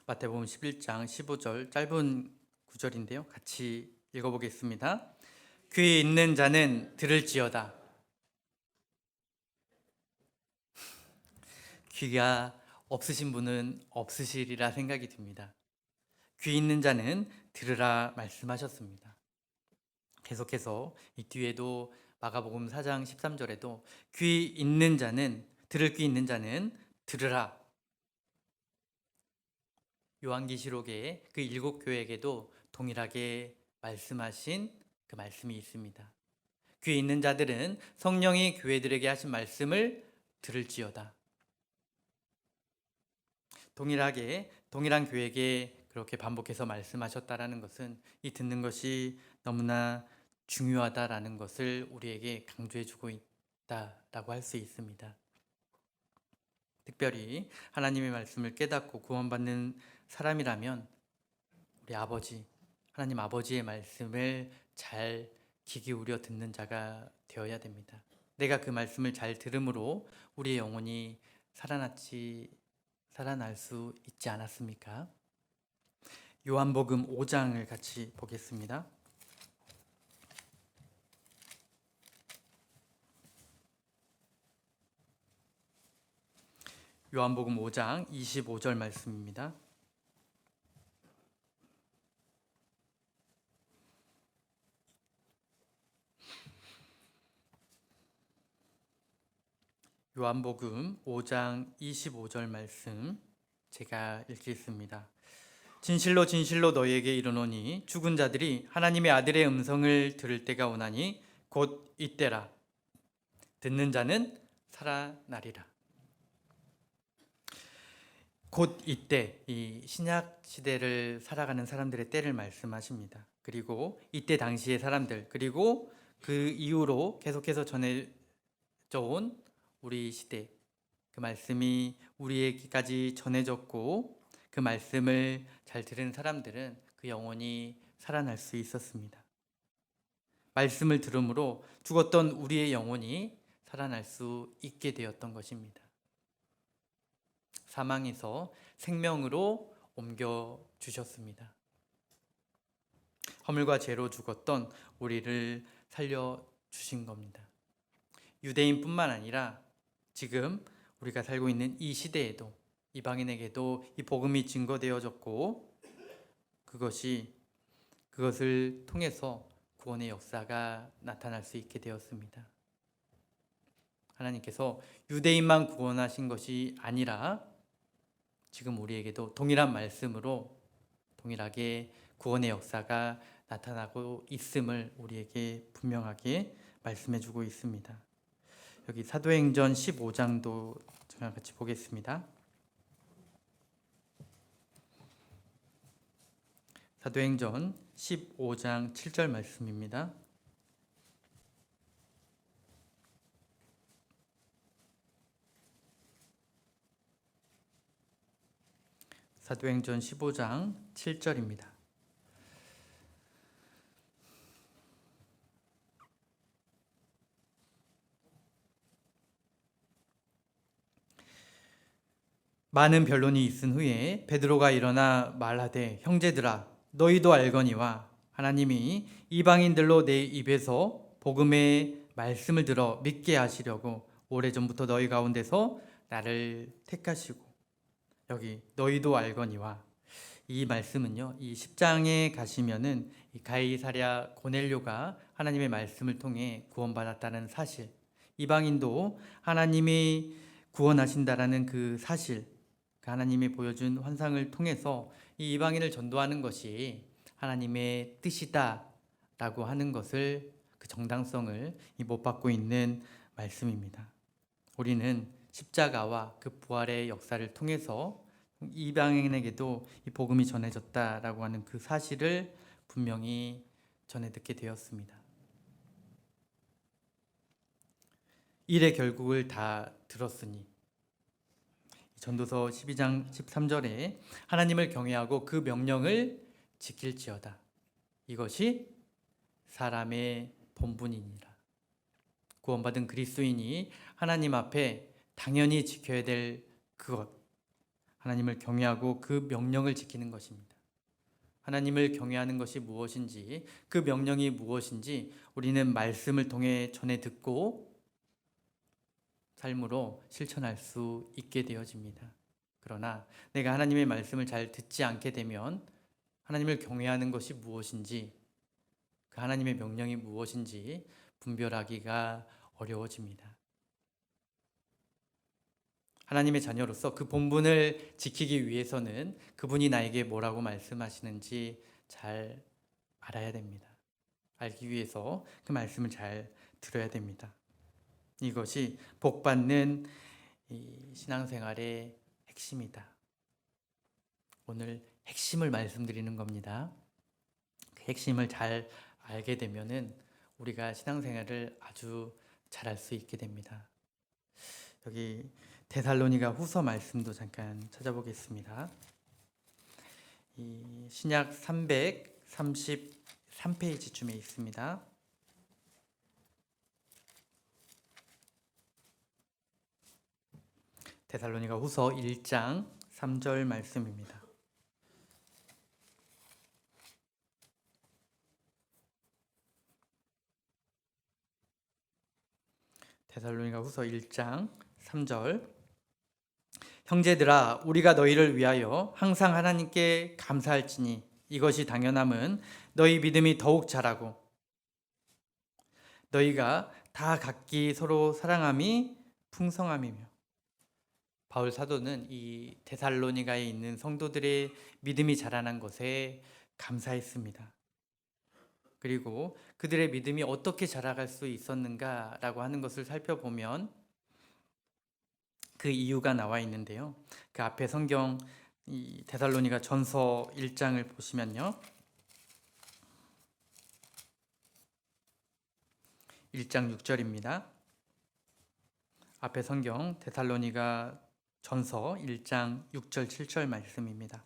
마태복음 11장 15절 짧은 구절인데요. 같이 읽어보겠습니다. 귀 있는 자는 들을지어다. 귀가 없으신 분은 없으시리라 생각이 듭니다. 귀 있는 자는 들으라 말씀하셨습니다. 계속해서 이 뒤에도 마가복음 4장 13절에도 귀 있는 자는 들을 귀 있는 자는 들으라. 요한계시록의 그 7교회에게도 동일하게 말씀하신 그 말씀이 있습니다. 귀 있는 자들은 성령이 교회들에게 하신 말씀을 들을지어다. 동일한 교회에게 그렇게 반복해서 말씀하셨다라는 것은 이 듣는 것이 너무나 중요하다라는 것을 우리에게 강조해주고 있다라고 할 수 있습니다. 특별히 하나님의 말씀을 깨닫고 구원받는 사람이라면 우리 아버지, 하나님 아버지의 말씀을 잘 귀 기울여 듣는 자가 되어야 됩니다. 내가 그 말씀을 잘 들음으로 우리의 영혼이 살아날 수 있지 않았습니까? 요한복음 5장을 같이 보겠습니다. 요한복음 5장 25절 말씀입니다. 요한복음 5장 25절 말씀 제가 읽겠습니다. 진실로 진실로 너희에게 이르노니 죽은 자들이 하나님의 아들의 음성을 들을 때가 오나니 곧 이때라. 듣는 자는 살아나리라. 곧 이때, 이 신약 시대를 살아가는 사람들의 때를 말씀하십니다. 그리고 이때 당시의 사람들, 그리고 그 이후로 계속해서 전해져 온 우리 시대, 그 말씀이 우리에게까지 전해졌고 그 말씀을 잘 들은 사람들은 그 영혼이 살아날 수 있었습니다. 말씀을 들음으로 죽었던 우리의 영혼이 살아날 수 있게 되었던 것입니다. 사망에서 생명으로 옮겨주셨습니다. 허물과 죄로 죽었던 우리를 살려주신 겁니다. 유대인뿐만 아니라 지금 우리가 살고 있는 이 시대에도 이방인에게도 이 복음이 증거되어졌고 그것을 통해서 구원의 역사가 나타날 수 있게 되었습니다. 하나님께서 유대인만 구원하신 것이 아니라 지금 우리에게도 동일한 말씀으로 동일하게 구원의 역사가 나타나고 있음을 우리에게 분명하게 말씀해 주고 있습니다. 여기 사도행전 15장도 저랑 같이 보겠습니다. 사도행전 15장 7절 말씀입니다. 사도행전 15장 7절입니다. 많은 변론이 있은 후에 베드로가 일어나 말하되 형제들아 너희도 알거니와 하나님이 이방인들로 내 입에서 복음의 말씀을 들어 믿게 하시려고 오래전부터 너희 가운데서 나를 택하시고 여기 너희도 알거니와 이 말씀은요, 이 10장에 가시면은 이 가이사랴 고넬료가 하나님의 말씀을 통해 구원받았다는 사실, 이방인도 하나님이 구원하신다라는 그 사실, 하나님이 보여준 환상을 통해서 이 이방인을 전도하는 것이 하나님의 뜻이다라고 하는 것을 그 정당성을 못 받고 있는 말씀입니다. 우리는 십자가와 그 부활의 역사를 통해서 이방인에게도 이 복음이 전해졌다라고 하는 그 사실을 분명히 전해 듣게 되었습니다. 일의 결국을 다 들었으니 전도서 12장 13절에 하나님을 경외하고 그 명령을 지킬지어다. 이것이 사람의 본분이니라. 구원받은 그리스도인이 하나님 앞에 당연히 지켜야 될 그것, 하나님을 경외하고 그 명령을 지키는 것입니다. 하나님을 경외하는 것이 무엇인지, 그 명령이 무엇인지 우리는 말씀을 통해 전해 듣고 삶으로 실천할 수 있게 되어집니다. 그러나 내가 하나님의 말씀을 잘 듣지 않게 되면 하나님을 경외하는 것이 무엇인지, 그 하나님의 명령이 무엇인지 분별하기가 어려워집니다. 하나님의 자녀로서 그 본분을 지키기 위해서는 그분이 나에게 뭐라고 말씀하시는지 잘 알아야 됩니다. 알기 위해서 그 말씀을 잘 들어야 됩니다. 이것이 복받는 이 신앙생활의 핵심이다. 오늘 핵심을 말씀드리는 겁니다. 그 핵심을 잘 알게 되면은 우리가 신앙생활을 아주 잘할 수 있게 됩니다. 여기 데살로니가 후서 말씀도 잠깐 찾아보겠습니다. 이 신약 333페이지쯤에 있습니다. 데살로니가 후서 1장 3절 말씀입니다. 데살로니가 후서 1장 3절 형제들아, 우리가 너희를 위하여 항상 하나님께 감사할지니 이것이 당연함은 너희 믿음이 더욱 자라고 너희가 다 각기 서로 사랑함이 풍성함이며. 바울 사도는 이 데살로니가에 있는 성도들의 믿음이 자라난 것에 감사했습니다. 그리고 그들의 믿음이 어떻게 자라갈 수 있었는가라고 하는 것을 살펴보면 그 이유가 나와 있는데요. 그 앞에 성경 이 데살로니가 전서 1장을 보시면요. 1장 6절입니다. 앞에 성경 데살로니가 전서 1장 6절 7절 말씀입니다.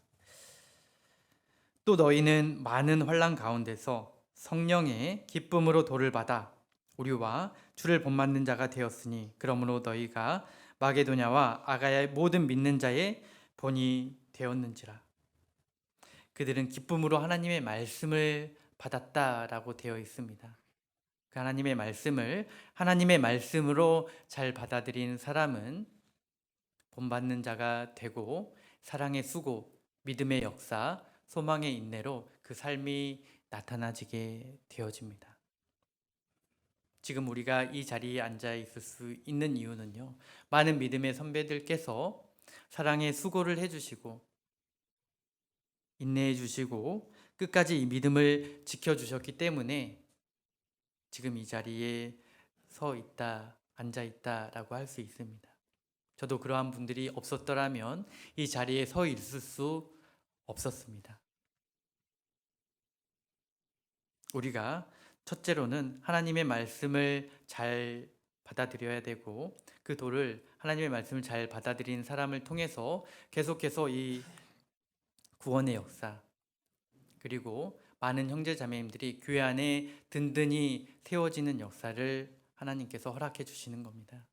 또 너희는 많은 환난 가운데서 성령의 기쁨으로 도를 받아 우리와 주를 본받는 자가 되었으니 그러므로 너희가 마게도냐와 아가야의 모든 믿는 자의 본이 되었는지라. 그들은 기쁨으로 하나님의 말씀을 받았다라고 되어 있습니다. 그 하나님의 말씀을 하나님의 말씀으로 잘 받아들인 사람은 본받는 자가 되고 사랑의 수고, 믿음의 역사, 소망의 인내로 그 삶이 나타나지게 되어집니다. 지금 우리가 이 자리에 앉아 있을 수 있는 이유는요, 많은 믿음의 선배들께서 사랑의 수고를 해주시고 인내해 주시고 끝까지 이 믿음을 지켜주셨기 때문에 지금 이 자리에 서 있다, 앉아 있다라고 할 수 있습니다. 저도 그러한 분들이 없었더라면 이 자리에 서 있을 수 없었습니다. 우리가 첫째로는 하나님의 말씀을 잘 받아들여야 되고 그 도를 하나님의 말씀을 잘 받아들인 사람을 통해서 계속해서 이 구원의 역사 그리고 많은 형제 자매님들이 교회 안에 든든히 세워지는 역사를 하나님께서 허락해 주시는 겁니다.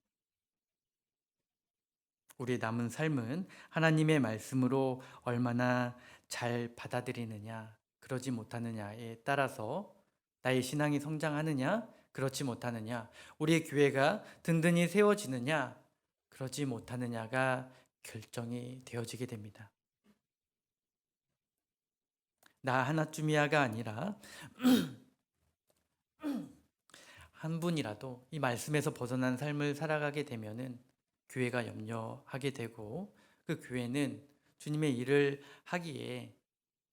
우리의 남은 삶은 하나님의 말씀으로 얼마나 잘 받아들이느냐, 그러지 못하느냐에 따라서 나의 신앙이 성장하느냐, 그렇지 못하느냐, 우리의 교회가 든든히 세워지느냐, 그러지 못하느냐가 결정이 되어지게 됩니다. 나 하나쯤이야가 아니라 한 분이라도 이 말씀에서 벗어난 삶을 살아가게 되면은 교회가 염려하게 되고 그 교회는 주님의 일을 하기에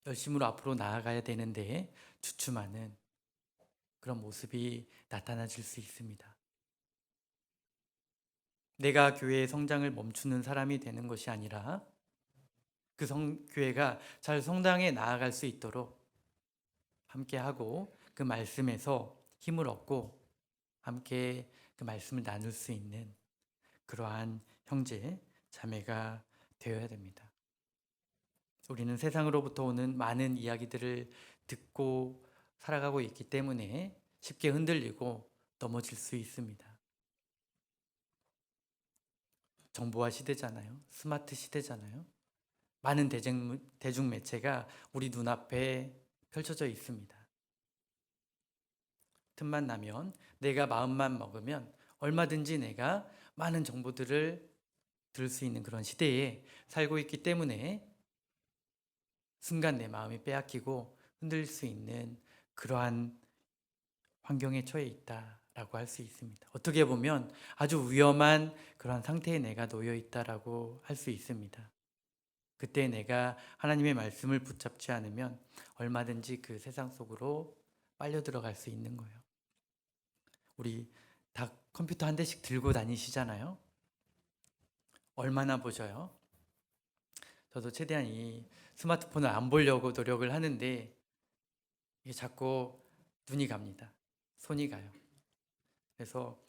열심으로 앞으로 나아가야 되는데 주춤하는 그런 모습이 나타나질 수 있습니다. 내가 교회의 성장을 멈추는 사람이 되는 것이 아니라 그 교회가 잘 성장해 나아갈 수 있도록 함께하고 그 말씀에서 힘을 얻고 함께 그 말씀을 나눌 수 있는 그러한 형제, 자매가 되어야 됩니다. 우리는 세상으로부터 오는 많은 이야기들을 듣고 살아가고 있기 때문에 쉽게 흔들리고 넘어질 수 있습니다. 정보화 시대잖아요. 스마트 시대잖아요. 많은 대중매체가 우리 눈앞에 펼쳐져 있습니다. 틈만 나면 내가 마음만 먹으면 얼마든지 내가 많은 정보들을 들을 수 있는 그런 시대에 살고 있기 때문에 순간 내 마음이 빼앗기고 흔들릴 수 있는 그러한 환경에 처해 있다라고 할 수 있습니다. 어떻게 보면 아주 위험한 그러한 상태에 내가 놓여 있다라고 할 수 있습니다. 그때 내가 하나님의 말씀을 붙잡지 않으면 얼마든지 그 세상 속으로 빨려 들어갈 수 있는 거예요. 우리 다 컴퓨터 한 대씩 들고 다니시잖아요. 얼마나 보셔요? 저도 최대한 이 스마트폰을 안 보려고 노력을 하는데 이게 자꾸 눈이 갑니다. 손이 가요. 그래서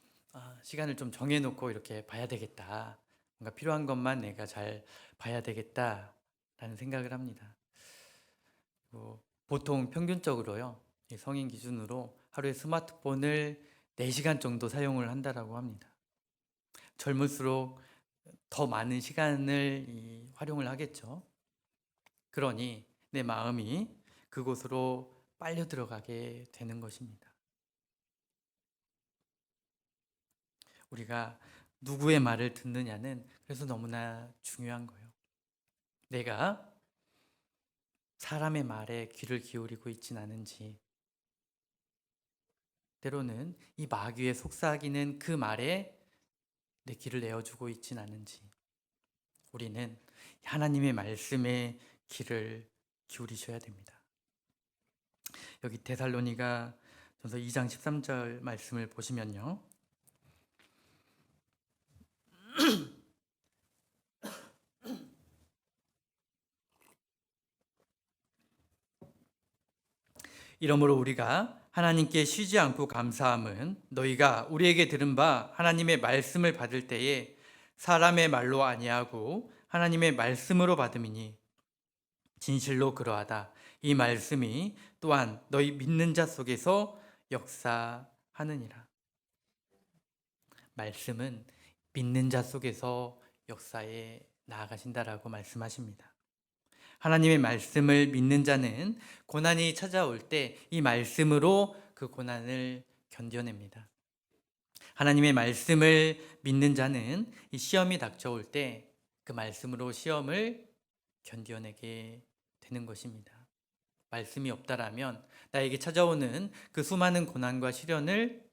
시간을 좀 정해놓고 이렇게 봐야 되겠다. 뭔가 필요한 것만 내가 잘 봐야 되겠다라는 생각을 합니다. 보통 평균적으로요, 성인 기준으로 하루에 스마트폰을 4시간 정도 사용을 한다라고 합니다. 젊을수록 더 많은 시간을 활용을 하겠죠. 그러니 내 마음이 그곳으로 빨려 들어가게 되는 것입니다. 우리가 누구의 말을 듣느냐는 그래서 너무나 중요한 거예요. 내가 사람의 말에 귀를 기울이고 있진 않은지, 때로는 이 마귀의 속삭이는 그 말에 내 귀를 내어주고 있진 않은지, 우리는 하나님의 말씀에 귀를 기울이셔야 됩니다. 여기 데살로니가 전서 2장 13절 말씀을 보시면요, 이러므로 우리가 하나님께 쉬지 않고 감사함은 너희가 우리에게 들은 바 하나님의 말씀을 받을 때에 사람의 말로 아니하고 하나님의 말씀으로 받음이니 진실로 그러하다. 이 말씀이 또한 너희 믿는 자 속에서 역사하느니라. 말씀은 믿는 자 속에서 역사에 나아가신다라고 말씀하십니다. 하나님의 말씀을 믿는 자는 고난이 찾아올 때 이 말씀으로 그 고난을 견뎌냅니다. 하나님의 말씀을 믿는 자는 이 시험이 닥쳐올 때 그 말씀으로 시험을 견뎌내게 되는 것입니다. 말씀이 없다라면 나에게 찾아오는 그 수많은 고난과 시련을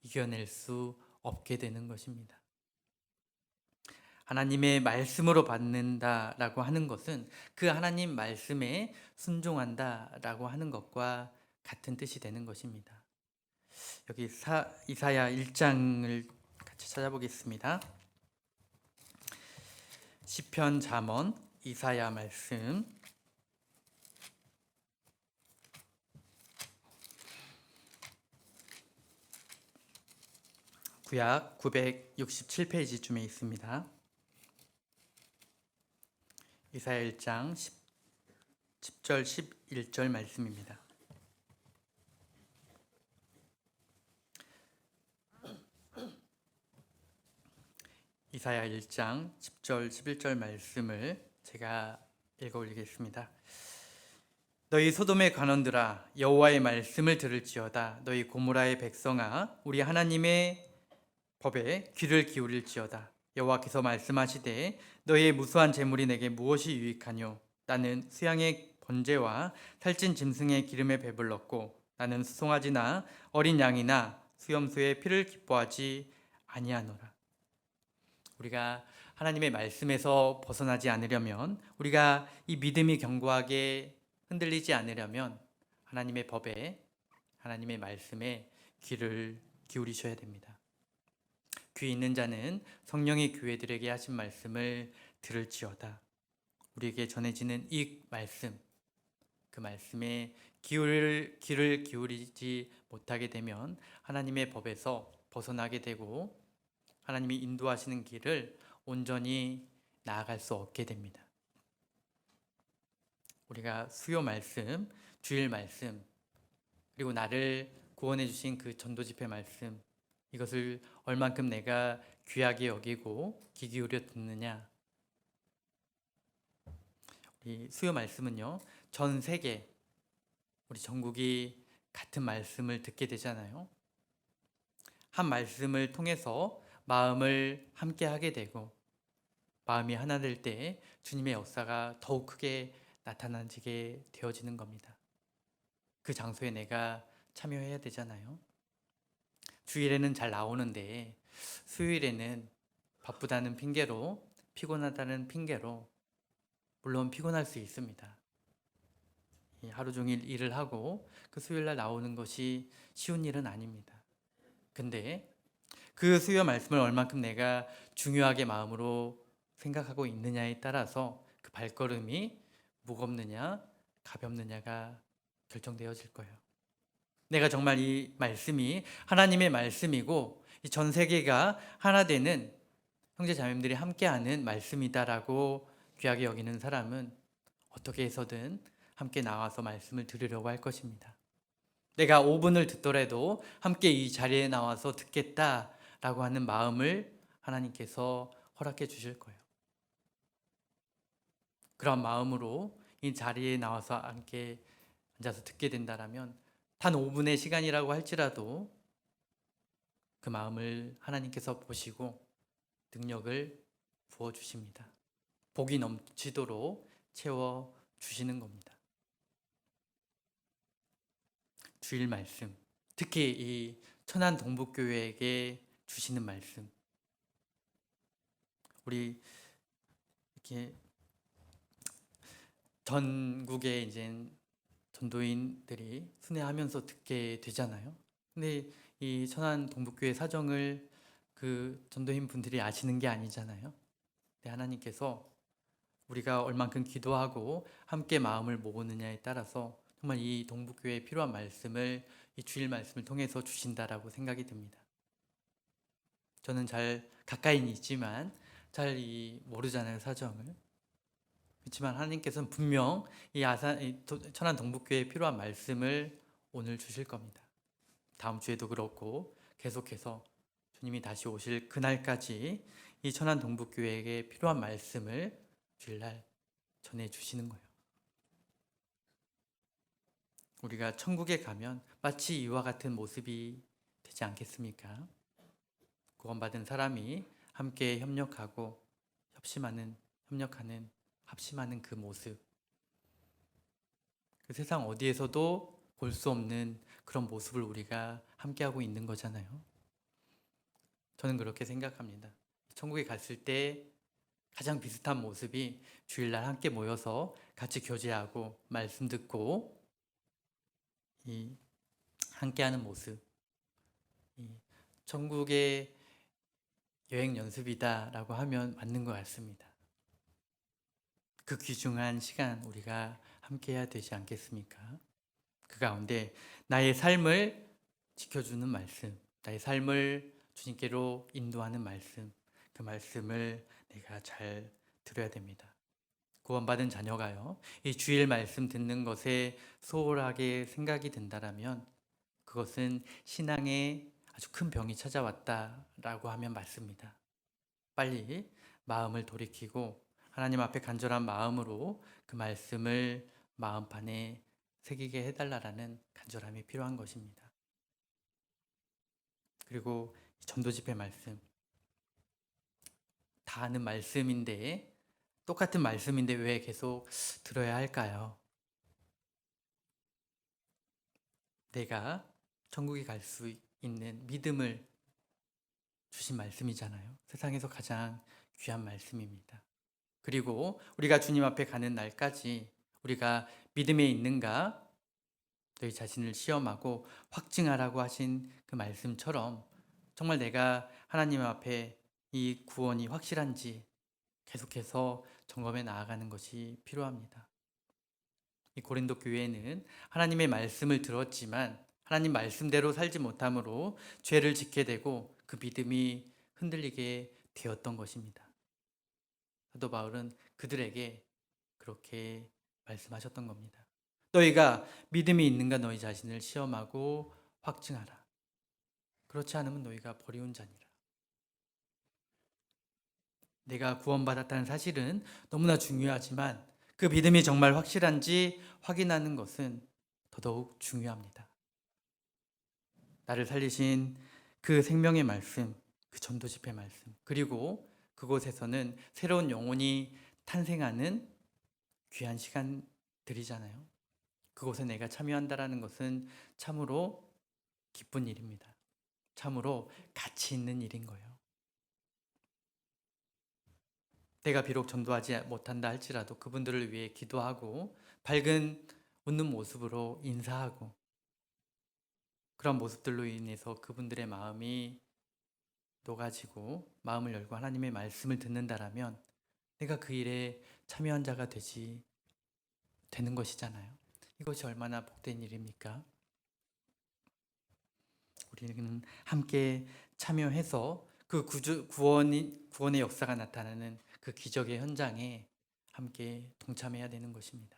이겨낼 수 없게 되는 것입니다. 하나님의 말씀으로 받는다라고 하는 것은 그 하나님 말씀에 순종한다라고 하는 것과 같은 뜻이 되는 것입니다. 여기 이사야 1장을 같이 찾아보겠습니다. 시편, 잠언, 이사야 말씀. 구약 967페이지쯤에 있습니다. 이사야 1장 10절 11절 말씀입니다. 이사야 1장 10절 11절 말씀을 제가 읽어 올리겠습니다. 너희 소돔의 관원들아 여호와의 말씀을 들을지어다. 너희 고모라의 백성아 우리 하나님의 법에 귀를 기울일지어다. 여호와께서 말씀하시되 너희의 무수한 재물이 내게 무엇이 유익하뇨? 나는 수양의 번제와 살찐 짐승의 기름에 배불렀고 나는 수송아지나 어린 양이나 수염소의 피를 기뻐하지 아니하노라. 우리가 하나님의 말씀에서 벗어나지 않으려면, 우리가 이 믿음이 견고하게 흔들리지 않으려면 하나님의 법에, 하나님의 말씀에 귀를 기울이셔야 됩니다. 귀 있는 자는 성령이 교회들에게 하신 말씀을 들을지어다. 우리에게 전해지는 이 말씀, 그 말씀에 귀를 기울이지 못하게 되면 하나님의 법에서 벗어나게 되고 하나님이 인도하시는 길을 온전히 나아갈 수 없게 됩니다. 우리가 수요 말씀, 주일 말씀, 그리고 나를 구원해 주신 그 전도 집회 말씀, 이것을 얼만큼 내가 귀하게 여기고 귀 기울여 듣느냐. 우리 수요 말씀은요, 전 세계 우리 전국이 같은 말씀을 듣게 되잖아요. 한 말씀을 통해서 마음을 함께 하게 되고 마음이 하나 될 때 주님의 역사가 더욱 크게 나타나게 되어지는 겁니다. 그 장소에 내가 참여해야 되잖아요. 주일에는 잘 나오는데 수요일에는 바쁘다는 핑계로, 피곤하다는 핑계로, 물론 피곤할 수 있습니다. 하루 종일 일을 하고 그 수요일날 나오는 것이 쉬운 일은 아닙니다. 근데 그 수요 말씀을 얼만큼 내가 중요하게 마음으로 생각하고 있느냐에 따라서 그 발걸음이 무겁느냐 가볍느냐가 결정되어질 거예요. 내가 정말 이 말씀이 하나님의 말씀이고 전 세계가 하나 되는 형제 자매들이 함께하는 말씀이다라고 귀하게 여기는 사람은 어떻게 해서든 함께 나와서 말씀을 들으려고 할 것입니다. 내가 5분을 듣더라도 함께 이 자리에 나와서 듣겠다라고 하는 마음을 하나님께서 허락해 주실 거예요. 그런 마음으로 이 자리에 나와서 함께 앉아서 듣게 된다라면 단 5분의 시간이라고 할지라도 그 마음을 하나님께서 보시고 능력을 부어주십니다. 복이 넘치도록 채워주시는 겁니다. 주일 말씀, 특히 이 천안 동북교회에게 주시는 말씀, 우리 이렇게 전국에 이제 전도인들이 순회하면서 듣게 되잖아요. 근데 이 천안 동북교회 사정을 그 전도인 분들이 아시는 게 아니잖아요. 근데 하나님께서 우리가 얼만큼 기도하고 함께 마음을 모으느냐에 따라서 정말 이 동북교회에 필요한 말씀을 이 주일 말씀을 통해서 주신다라고 생각이 듭니다. 저는 잘 가까이는 있지만 잘 모르잖아요, 사정을. 그렇지만 하나님께서는 분명 이 천안 동북교회에 필요한 말씀을 오늘 주실 겁니다. 다음 주에도 그렇고 계속해서 주님이 다시 오실 그날까지 이 천안 동북교회에게 필요한 말씀을 주일날 전해주시는 거예요. 우리가 천국에 가면 마치 이와 같은 모습이 되지 않겠습니까? 구원받은 사람이 함께 협력하고 합심하는 그 모습, 그 세상 어디에서도 볼 수 없는 그런 모습을 우리가 함께하고 있는 거잖아요. 저는 그렇게 생각합니다. 천국에 갔을 때 가장 비슷한 모습이 주일날 함께 모여서 같이 교제하고 말씀 듣고 이 함께하는 모습, 이 천국의 여행 연습이다라고 하면 맞는 것 같습니다. 그 귀중한 시간 우리가 함께해야 되지 않겠습니까? 그 가운데 나의 삶을 지켜주는 말씀, 나의 삶을 주님께로 인도하는 말씀, 그 말씀을 내가 잘 들어야 됩니다. 구원받은 자녀가요, 이 주일 말씀 듣는 것에 소홀하게 생각이 든다라면 그것은 신앙에 아주 큰 병이 찾아왔다라고 하면 맞습니다. 빨리 마음을 돌이키고 하나님 앞에 간절한 마음으로 그 말씀을 마음판에 새기게 해달라는 간절함이 필요한 것입니다. 그리고 전도 집회 말씀, 다 아는 말씀인데, 똑같은 말씀인데 왜 계속 들어야 할까요? 내가 천국에 갈 수 있는 믿음을 주신 말씀이잖아요. 세상에서 가장 귀한 말씀입니다. 그리고 우리가 주님 앞에 가는 날까지 우리가 믿음에 있는가 너희 자신을 시험하고 확증하라고 하신 그 말씀처럼 정말 내가 하나님 앞에 이 구원이 확실한지 계속해서 점검해 나아가는 것이 필요합니다. 이 고린도 교회는 하나님의 말씀을 들었지만 하나님 말씀대로 살지 못함으로 죄를 짓게 되고 그 믿음이 흔들리게 되었던 것입니다. 사도 바울은 그들에게 그렇게 말씀하셨던 겁니다. 너희가 믿음이 있는가 너희 자신을 시험하고 확증하라. 그렇지 않으면 너희가 버리운 자니라. 내가 구원받았다는 사실은 너무나 중요하지만 그 믿음이 정말 확실한지 확인하는 것은 더더욱 중요합니다. 나를 살리신 그 생명의 말씀, 그 전도 집회 말씀, 그리고 그곳에서는 새로운 영혼이 탄생하는 귀한 시간들이잖아요. 그곳에 내가 참여한다라는 것은 참으로 기쁜 일입니다. 참으로 가치 있는 일인 거예요. 내가 비록 전도하지 못한다 할지라도 그분들을 위해 기도하고 밝은 웃는 모습으로 인사하고 그런 모습들로 인해서 그분들의 마음이 녹아지고 마음을 열고 하나님의 말씀을 듣는다라면 내가 그 일에 참여한 자가 되는 것이잖아요. 이것이 얼마나 복된 일입니까? 우리는 함께 참여해서 그 구원의 역사가 나타나는 그 기적의 현장에 함께 동참해야 되는 것입니다.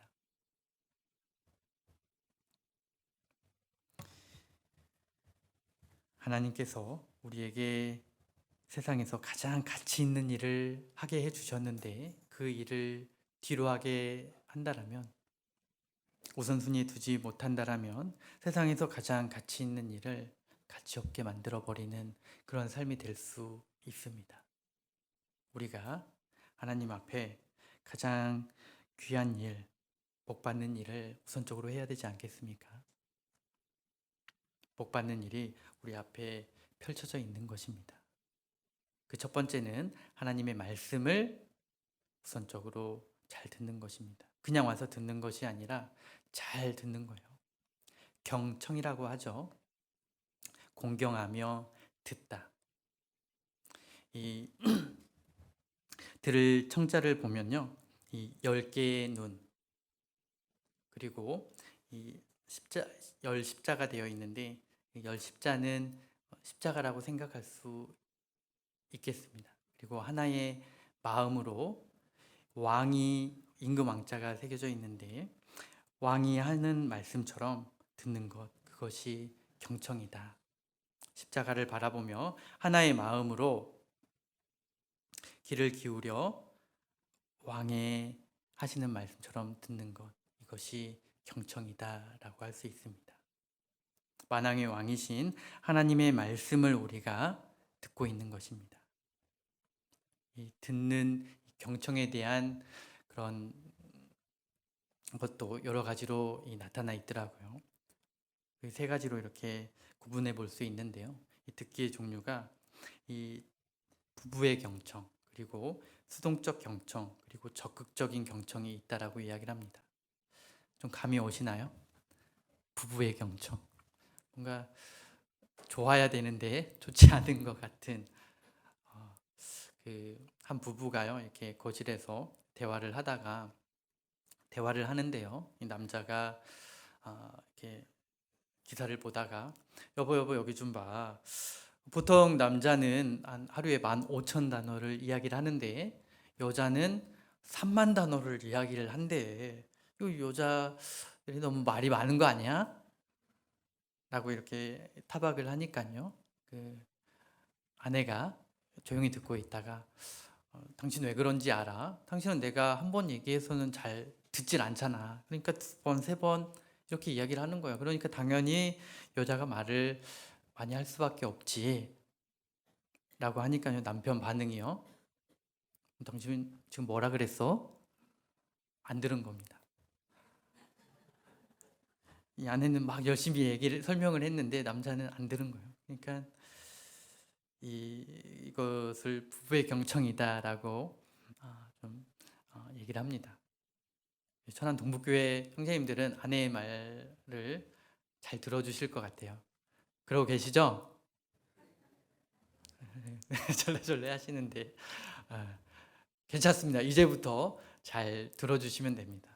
하나님께서 우리에게 세상에서 가장 가치 있는 일을 하게 해주셨는데 그 일을 뒤로 하게 한다라면, 우선순위에 두지 못한다라면 세상에서 가장 가치 있는 일을 가치 없게 만들어버리는 그런 삶이 될 수 있습니다. 우리가 하나님 앞에 가장 귀한 일, 복 받는 일을 우선적으로 해야 되지 않겠습니까? 복 받는 일이 우리 앞에 펼쳐져 있는 것입니다. 그 첫 번째는 하나님의 말씀을 우선적으로 잘 듣는 것입니다. 그냥 와서 듣는 것이 아니라 잘 듣는 거예요. 경청이라고 하죠. 공경하며 듣다. 이 들을 청자를 보면요. 이 10개의 눈, 그리고 이 열 십자가 되어 있는데, 열 십자는 십자가라고 생각할 수 있겠습니다. 그리고 하나의 마음으로 왕이 임금 왕자가 새겨져 있는데, 왕이 하는 말씀처럼 듣는 것, 그것이 경청이다. 십자가를 바라보며 하나의 마음으로 귀를 기울여 왕의 하시는 말씀처럼 듣는 것, 이것이 경청이다라고 할 수 있습니다. 만왕의 왕이신 하나님의 말씀을 우리가 듣고 있는 것입니다. 이 듣는 경청에 대한 그런 것도 여러 가지로 나타나 있더라고요. 세 가지로 이렇게 구분해 볼 수 있는데요. 이 듣기의 종류가 이 부부의 경청, 그리고 수동적 경청, 그리고 적극적인 경청이 있다라고 이야기를 합니다. 좀 감이 오시나요? 부부의 경청. 뭔가 좋아야 되는데 좋지 않은 것 같은 한 부부가요, 이렇게 거실에서 대화를 하는데요. 이 남자가 이렇게 기사를 보다가 여보 여기 좀 봐. 보통 남자는 하루에 15,000단어를 이야기를 하는데 여자는 3만 단어를 이야기를 한대. 이 여자들이 너무 말이 많은 거 아니야? 라고 이렇게 타박을 하니까요. 그 아내가 조용히 듣고 있다가 당신 왜 그런지 알아? 당신은 내가 한 번 얘기해서는 잘 듣질 않잖아. 그러니까 2번, 3번 이렇게 이야기를 하는 거야. 그러니까 당연히 여자가 말을 많이 할 수밖에 없지. 라고 하니까요. 남편 반응이요. 당신 지금 뭐라 그랬어? 안 들은 겁니다. 이 아내는 막 열심히 설명을 했는데 남자는 안 들은 거예요. 그러니까 이것을 부부의 경청이다라고 좀 얘기를 합니다. 천안 동북교회 형제님들은 아내의 말을 잘 들어주실 것 같아요. 그러고 계시죠? 절레절레 하시는데 괜찮습니다. 이제부터 잘 들어주시면 됩니다.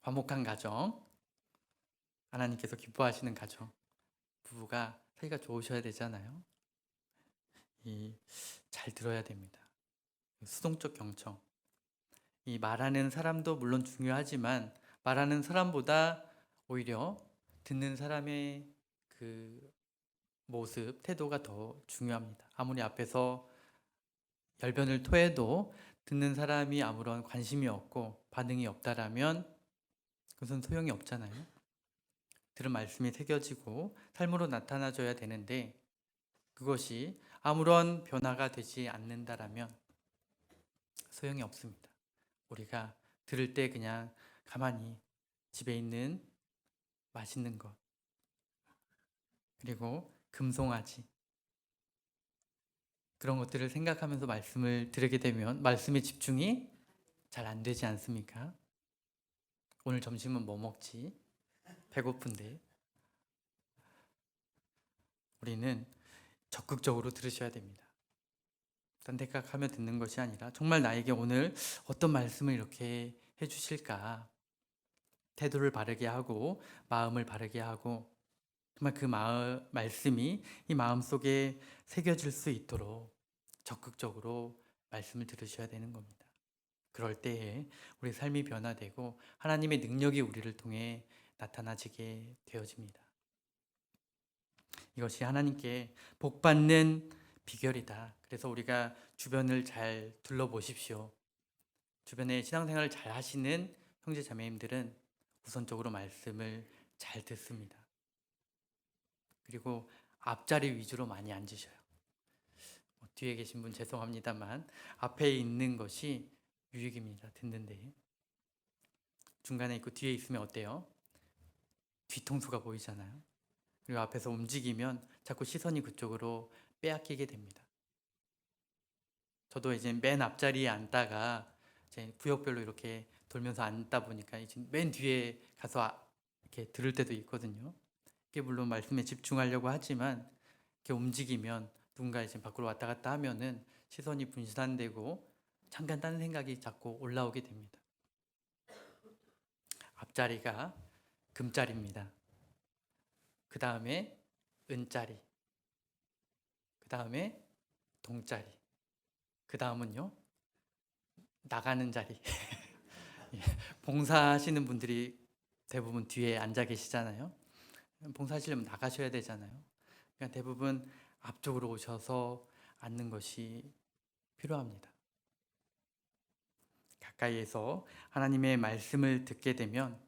화목한 가정, 하나님께서 기뻐하시는 가정, 부부가 사이가 좋으셔야 되잖아요. 잘 들어야 됩니다. 수동적 경청. 이 말하는 사람도 물론 중요하지만 말하는 사람보다 오히려 듣는 사람의 그 모습, 태도가 더 중요합니다. 아무리 앞에서 열변을 토해도 듣는 사람이 아무런 관심이 없고 반응이 없다라면 그것은 소용이 없잖아요. 들은 말씀이 새겨지고 삶으로 나타나줘야 되는데 그것이 아무런 변화가 되지 않는다라면 소용이 없습니다. 우리가 들을 때 그냥 가만히 집에 있는 맛있는 것, 그리고 금송아지, 그런 것들을 생각하면서 말씀을 들으게 되면 말씀에 집중이 잘 안 되지 않습니까? 오늘 점심은 뭐 먹지? 배고픈데. 우리는 적극적으로 들으셔야 됩니다. 딴데각하며 듣는 것이 아니라 정말 나에게 오늘 어떤 말씀을 이렇게 해주실까? 태도를 바르게 하고 마음을 바르게 하고 정말 그 말씀이 이 마음 속에 새겨질 수 있도록 적극적으로 말씀을 들으셔야 되는 겁니다. 그럴 때에 우리 삶이 변화되고 하나님의 능력이 우리를 통해 나타나지게 되어집니다. 이것이 하나님께 복받는 비결이다. 그래서 우리가 주변을 잘 둘러보십시오. 주변에 신앙생활을 잘 하시는 형제 자매님들은 우선적으로 말씀을 잘 듣습니다. 그리고 앞자리 위주로 많이 앉으셔요. 뒤에 계신 분 죄송합니다만 앞에 있는 것이 유익입니다. 듣는데 중간에 있고 뒤에 있으면 어때요? 뒤통수가 보이잖아요. 그리고 앞에서 움직이면 자꾸 시선이 그쪽으로 빼앗기게 됩니다. 저도 이제 맨 앞자리에 앉다가 이제 구역별로 이렇게 돌면서 앉다 보니까 이제 맨 뒤에 가서 이렇게 들을 때도 있거든요. 이게 물론 말씀에 집중하려고 하지만 이렇게 움직이면 누군가 이제 밖으로 왔다 갔다 하면은 시선이 분산되고 잠깐 딴 생각이 자꾸 올라오게 됩니다. 앞자리가 금자리입니다. 그 다음에 은자리, 그 다음에 동자리, 그 다음은요 나가는 자리. 예, 봉사하시는 분들이 대부분 뒤에 앉아 계시잖아요. 봉사하시려면 나가셔야 되잖아요. 그러니까 대부분 앞쪽으로 오셔서 앉는 것이 필요합니다. 가까이에서 하나님의 말씀을 듣게 되면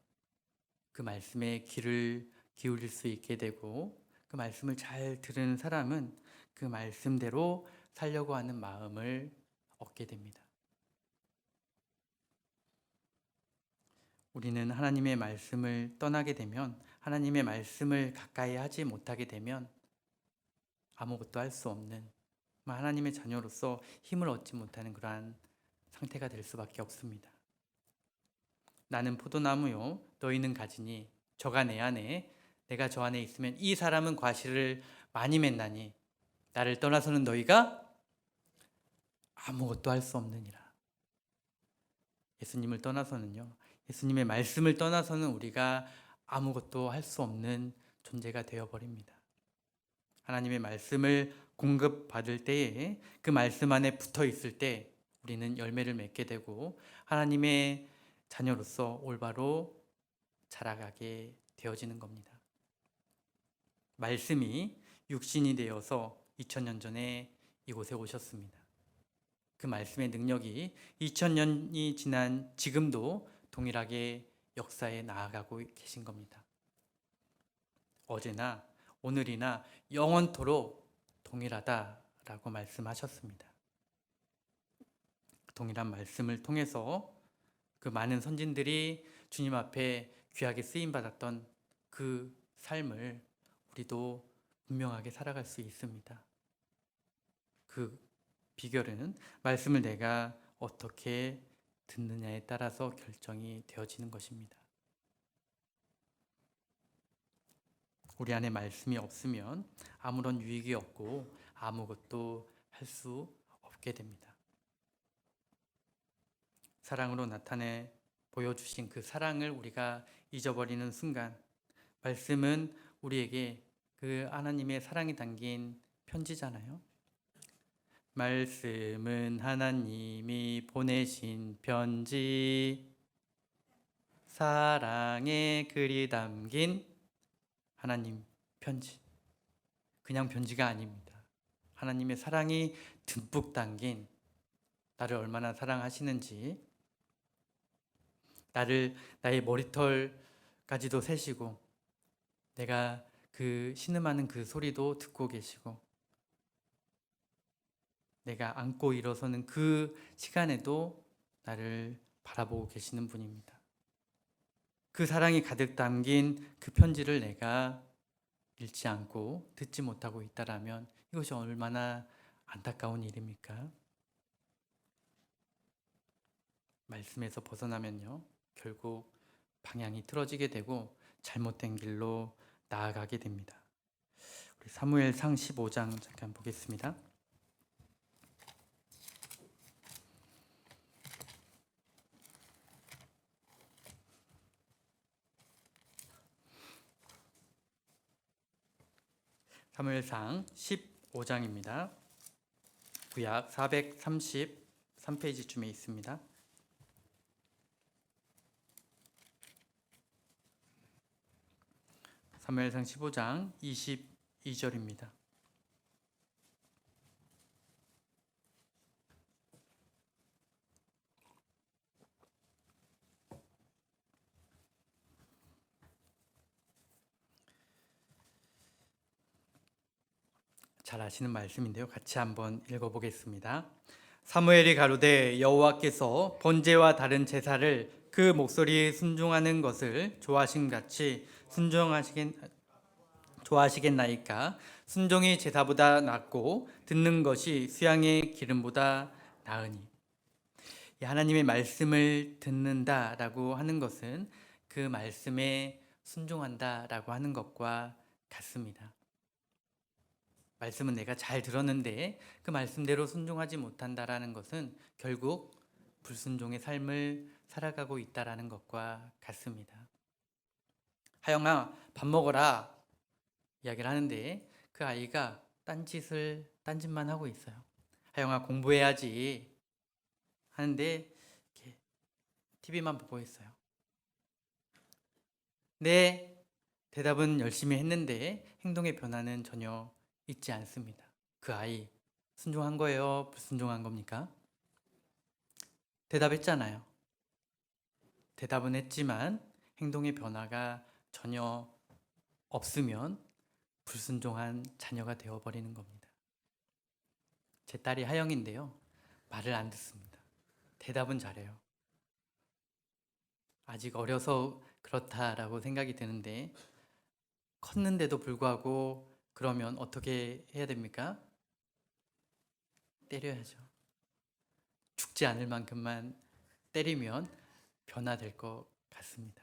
그 말씀에 귀를 기울일 수 있게 되고 그 말씀을 잘 들은 사람은 그 말씀대로 살려고 하는 마음을 얻게 됩니다. 우리는 하나님의 말씀을 떠나게 되면 하나님의 말씀을 가까이 하지 못하게 되면 아무것도 할 수 없는 하나님의 자녀로서 힘을 얻지 못하는 그러한 상태가 될 수밖에 없습니다. 나는 포도나무요 너희는 가지니 저가 내 안에 내가 저 안에 있으면 이 사람은 과실을 많이 맺나니 나를 떠나서는 너희가 아무것도 할 수 없느니라. 예수님을 떠나서는요 예수님의 말씀을 떠나서는 우리가 아무것도 할 수 없는 존재가 되어버립니다. 하나님의 말씀을 공급받을 때에 그 말씀 안에 붙어 있을 때 우리는 열매를 맺게 되고 하나님의 자녀로서 올바로 자라가게 되어지는 겁니다. 말씀이 육신이 되어서 2000년 전에 이곳에 오셨습니다. 그 말씀의 능력이 2000년이 지난 지금도 동일하게 역사에 나아가고 계신 겁니다. 어제나 오늘이나 영원토록 동일하다라고 말씀하셨습니다. 동일한 말씀을 통해서 그 많은 선진들이 주님 앞에 귀하게 쓰임받았던 그 삶을 우리도 분명하게 살아갈 수 있습니다. 그 비결은 말씀을 내가 어떻게 듣느냐에 따라서 결정이 되어지는 것입니다. 우리 안에 말씀이 없으면 아무런 유익이 없고 아무것도 할 수 없게 됩니다. 사랑으로 나타내 보여주신 그 사랑을 우리가 잊어버리는 순간 말씀은 우리에게 그 하나님의 사랑이 담긴 편지잖아요. 말씀은 하나님이 보내신 편지, 사랑의 글이 담긴 하나님 편지. 그냥 편지가 아닙니다. 하나님의 사랑이 듬뿍 담긴, 나를 얼마나 사랑하시는지, 나의 머리털까지도 세시고 내가 그 신음하는 그 소리도 듣고 계시고 내가 앉고 일어서는 그 시간에도 나를 바라보고 계시는 분입니다. 그 사랑이 가득 담긴 그 편지를 내가 읽지 않고 듣지 못하고 있다라면 이것이 얼마나 안타까운 일입니까? 말씀에서 벗어나면요 결국 방향이 틀어지게 되고 잘못된 길로 나아가게 됩니다. 우리 사무엘상 15장 잠깐 보겠습니다. 사무엘상 15장입니다. 구약 433페이지쯤에 있습니다. 사무엘상 15장 22절입니다. 잘 아시는 말씀인데요. 같이 한번 읽어보겠습니다. 사무엘이 가로되 여호와께서 번제와 다른 제사를 그 목소리에 순종하는 것을 좋아하시겠나이까? 순종이 제사보다 낫고 듣는 것이 수양의 기름보다 나으니. 이 하나님의 말씀을 듣는다라고 하는 것은 그 말씀에 순종한다라고 하는 것과 같습니다. 말씀은 내가 잘 들었는데 그 말씀대로 순종하지 못한다라는 것은 결국 불순종의 삶을 살아가고 있다라는 것과 같습니다. 하영아, 밥 먹어라 이야기를 하는데 그 아이가 딴짓만 하고 있어요. 하영아, 공부해야지 하는데 이렇게 TV만 보고 있어요. 네, 대답은 열심히 했는데 행동의 변화는 전혀 있지 않습니다. 그 아이 순종한 거예요? 불순종한 겁니까? 대답했잖아요. 대답은 했지만 행동의 변화가 전혀 없으면 불순종한 자녀가 되어버리는 겁니다. 제 딸이 하영인데요. 말을 안 듣습니다. 대답은 잘해요. 아직 어려서 그렇다라고 생각이 드는데 컸는데도 불구하고 그러면 어떻게 해야 됩니까? 때려야죠. 죽지 않을 만큼만 때리면 변화될 것 같습니다.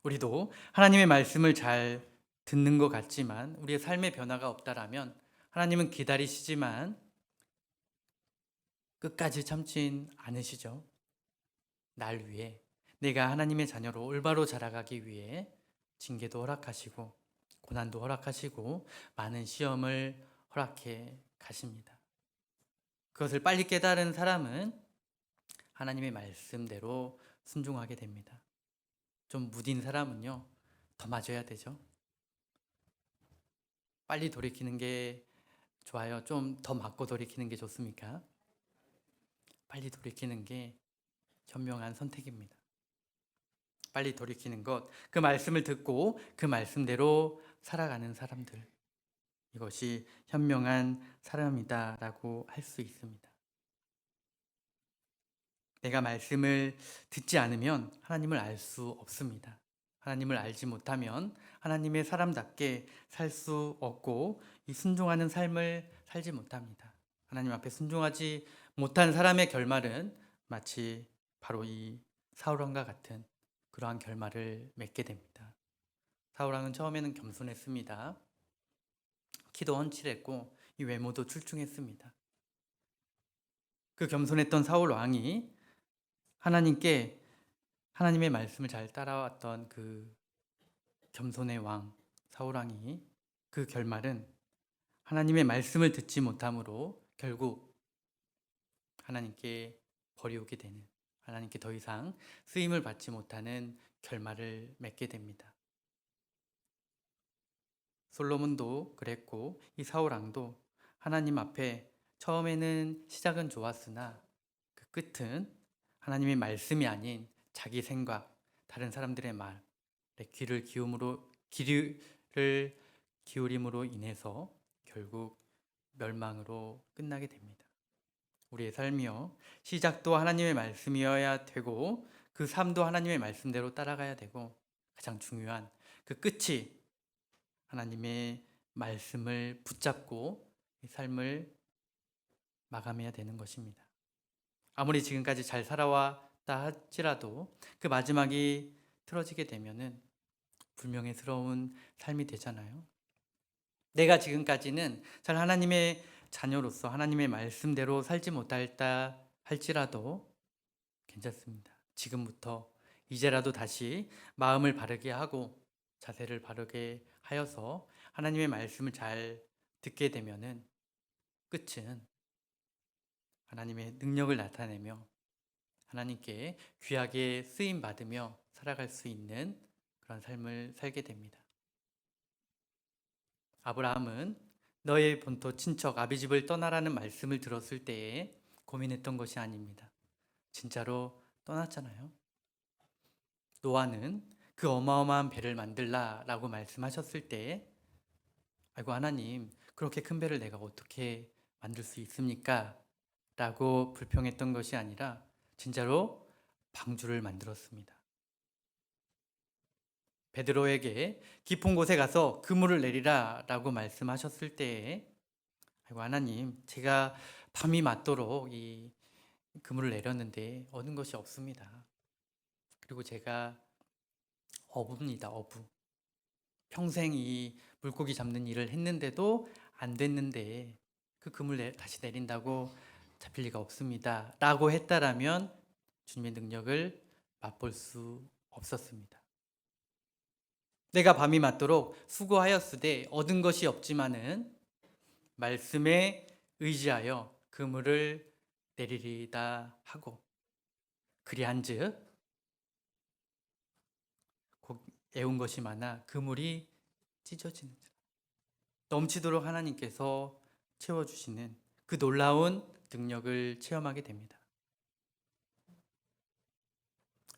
우리도 하나님의 말씀을 잘 듣는 것 같지만 우리의 삶의 변화가 없다라면 하나님은 기다리시지만 끝까지 참진 않으시죠. 날 위해, 내가 하나님의 자녀로 올바로 자라가기 위해 징계도 허락하시고 고난도 허락하시고 많은 시험을 허락해 가십니다. 그것을 빨리 깨달은 사람은 하나님의 말씀대로 순종하게 됩니다. 좀 무딘 사람은요, 더 맞아야 되죠. 빨리 돌이키는 게 좋아요? 좀 더 맞고 돌이키는 게 좋습니까? 빨리 돌이키는 게 현명한 선택입니다. 빨리 돌이키는 것, 그 말씀을 듣고 그 말씀대로 살아가는 사람들, 이것이 현명한 사람이다라고 할 수 있습니다. 내가 말씀을 듣지 않으면 하나님을 알 수 없습니다. 하나님을 알지 못하면 하나님의 사람답게 살 수 없고 이 순종하는 삶을 살지 못합니다. 하나님 앞에 순종하지 못한 사람의 결말은 마치 바로 이 사울왕과 같은 그러한 결말을 맺게 됩니다. 사울왕은 처음에는 겸손했습니다. 키도 훤칠했고 이 외모도 출중했습니다. 그 겸손했던 사울 왕이 하나님의 말씀을 잘 따라왔던 그 겸손의 왕 사울 왕이 그 결말은 하나님의 말씀을 듣지 못함으로 결국 하나님께 버려오게 되는, 하나님께 더 이상 쓰임을 받지 못하는 결말을 맺게 됩니다. 솔로몬도 그랬고 이 사울 왕도 하나님 앞에 처음에는 시작은 좋았으나 그 끝은 하나님의 말씀이 아닌 자기 생각, 다른 사람들의 말에 귀를 기울임으로 인해서 결국 멸망으로 끝나게 됩니다. 우리의 삶이요, 시작도 하나님의 말씀이어야 되고 그 삶도 하나님의 말씀대로 따라가야 되고 가장 중요한 그 끝이 하나님의 말씀을 붙잡고 이 삶을 마감해야 되는 것입니다. 아무리 지금까지 잘 살아왔다 할지라도 그 마지막이 틀어지게 되면은 불명예스러운 삶이 되잖아요. 내가 지금까지는 잘 하나님의 자녀로서 하나님의 말씀대로 살지 못했다 할지라도 괜찮습니다. 지금부터 이제라도 다시 마음을 바르게 하고 자세를 바르게 하여서 하나님의 말씀을 잘 듣게 되면은 끝은 하나님의 능력을 나타내며 하나님께 귀하게 쓰임 받으며 살아갈 수 있는 그런 삶을 살게 됩니다. 아브라함은 너의 본토 친척 아비집을 떠나라는 말씀을 들었을 때에 고민했던 것이 아닙니다. 진짜로 떠났잖아요. 노아는 그 어마어마한 배를 만들라라고 말씀하셨을 때 아이고 하나님, 그렇게 큰 배를 내가 어떻게 만들 수 있습니까? 라고 불평했던 것이 아니라 진짜로 방주를 만들었습니다. 베드로에게 깊은 곳에 가서 그물을 내리라 라고 말씀하셨을 때에 아이고 하나님, 제가 밤이 맞도록 이 그물을 내렸는데 얻은 것이 없습니다. 그리고 제가 어부입니다. 어부. 평생 이 물고기 잡는 일을 했는데도 안 됐는데 그 그물 다시 내린다고 잡힐 리가 없습니다. 라고 했다라면 주님의 능력을 맛볼 수 없었습니다. 내가 밤이 맞도록 수고하였으되 얻은 것이 없지만은 말씀에 의지하여 그물을 내리리다 하고 그리한즉 곧 애운 것이 많아 그물이 찢어지는지라. 넘치도록 하나님께서 채워주시는 그 놀라운 능력을 체험하게 됩니다.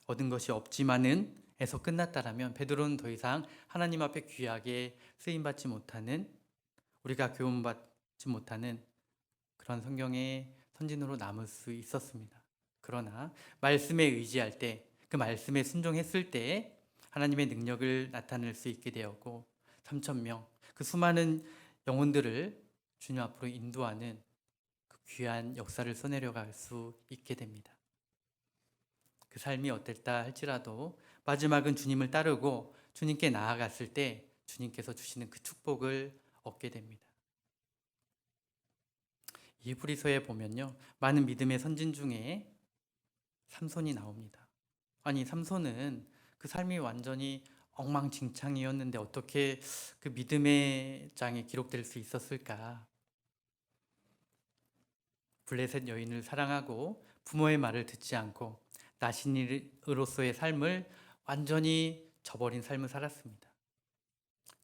얻은 것이 없지만은 에서 끝났다라면 베드로는 더 이상 하나님 앞에 귀하게 쓰임받지 못하는, 우리가 교훈받지 못하는 그런 성경의 선진으로 남을 수 있었습니다. 그러나 말씀에 의지할 때, 그 말씀에 순종했을 때 하나님의 능력을 나타낼 수 있게 되었고 3,000명, 그 수많은 영혼들을 주님 앞으로 인도하는 그 귀한 역사를 써내려갈 수 있게 됩니다. 그 삶이 어땠다 할지라도 마지막은 주님을 따르고 주님께 나아갔을 때 주님께서 주시는 그 축복을 얻게 됩니다. 히브리서에 보면요, 많은 믿음의 선진 중에 삼손이 나옵니다. 아니, 삼손은 그 삶이 완전히 엉망진창이었는데 어떻게 그 믿음의 장에 기록될 수 있었을까? 블레셋 여인을 사랑하고 부모의 말을 듣지 않고 나신이로서의 삶을 완전히 저버린 삶을 살았습니다.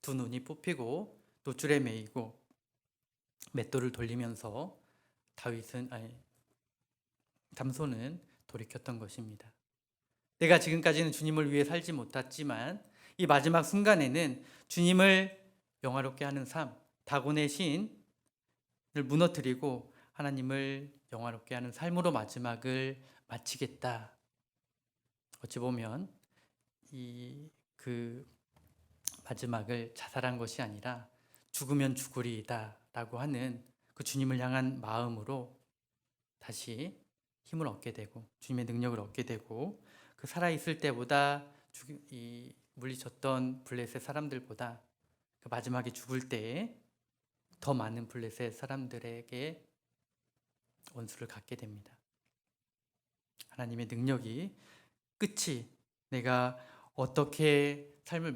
두 눈이 뽑히고 노줄에 매이고 맷돌을 돌리면서 삼손은 돌이켰던 것입니다. 내가 지금까지는 주님을 위해 살지 못했지만 이 마지막 순간에는 주님을 영화롭게 하는 삶, 다곤의 신을 무너뜨리고 하나님을 영화롭게 하는 삶으로 마지막을 마치겠다. 어찌 보면 그 마지막을 자살한 것이 아니라 죽으면 죽으리이다 라고 하는 그 주님을 향한 마음으로 다시 힘을 얻게 되고 주님의 능력을 얻게 되고 그 살아있을 때보다 물리쳤던 블레셋 사람들보다 그 마지막에 죽을 때에 더 많은 블레셋 사람들에게 원수를 갖게 됩니다. 하나님의 능력이 끝이 내가 어떻게 삶을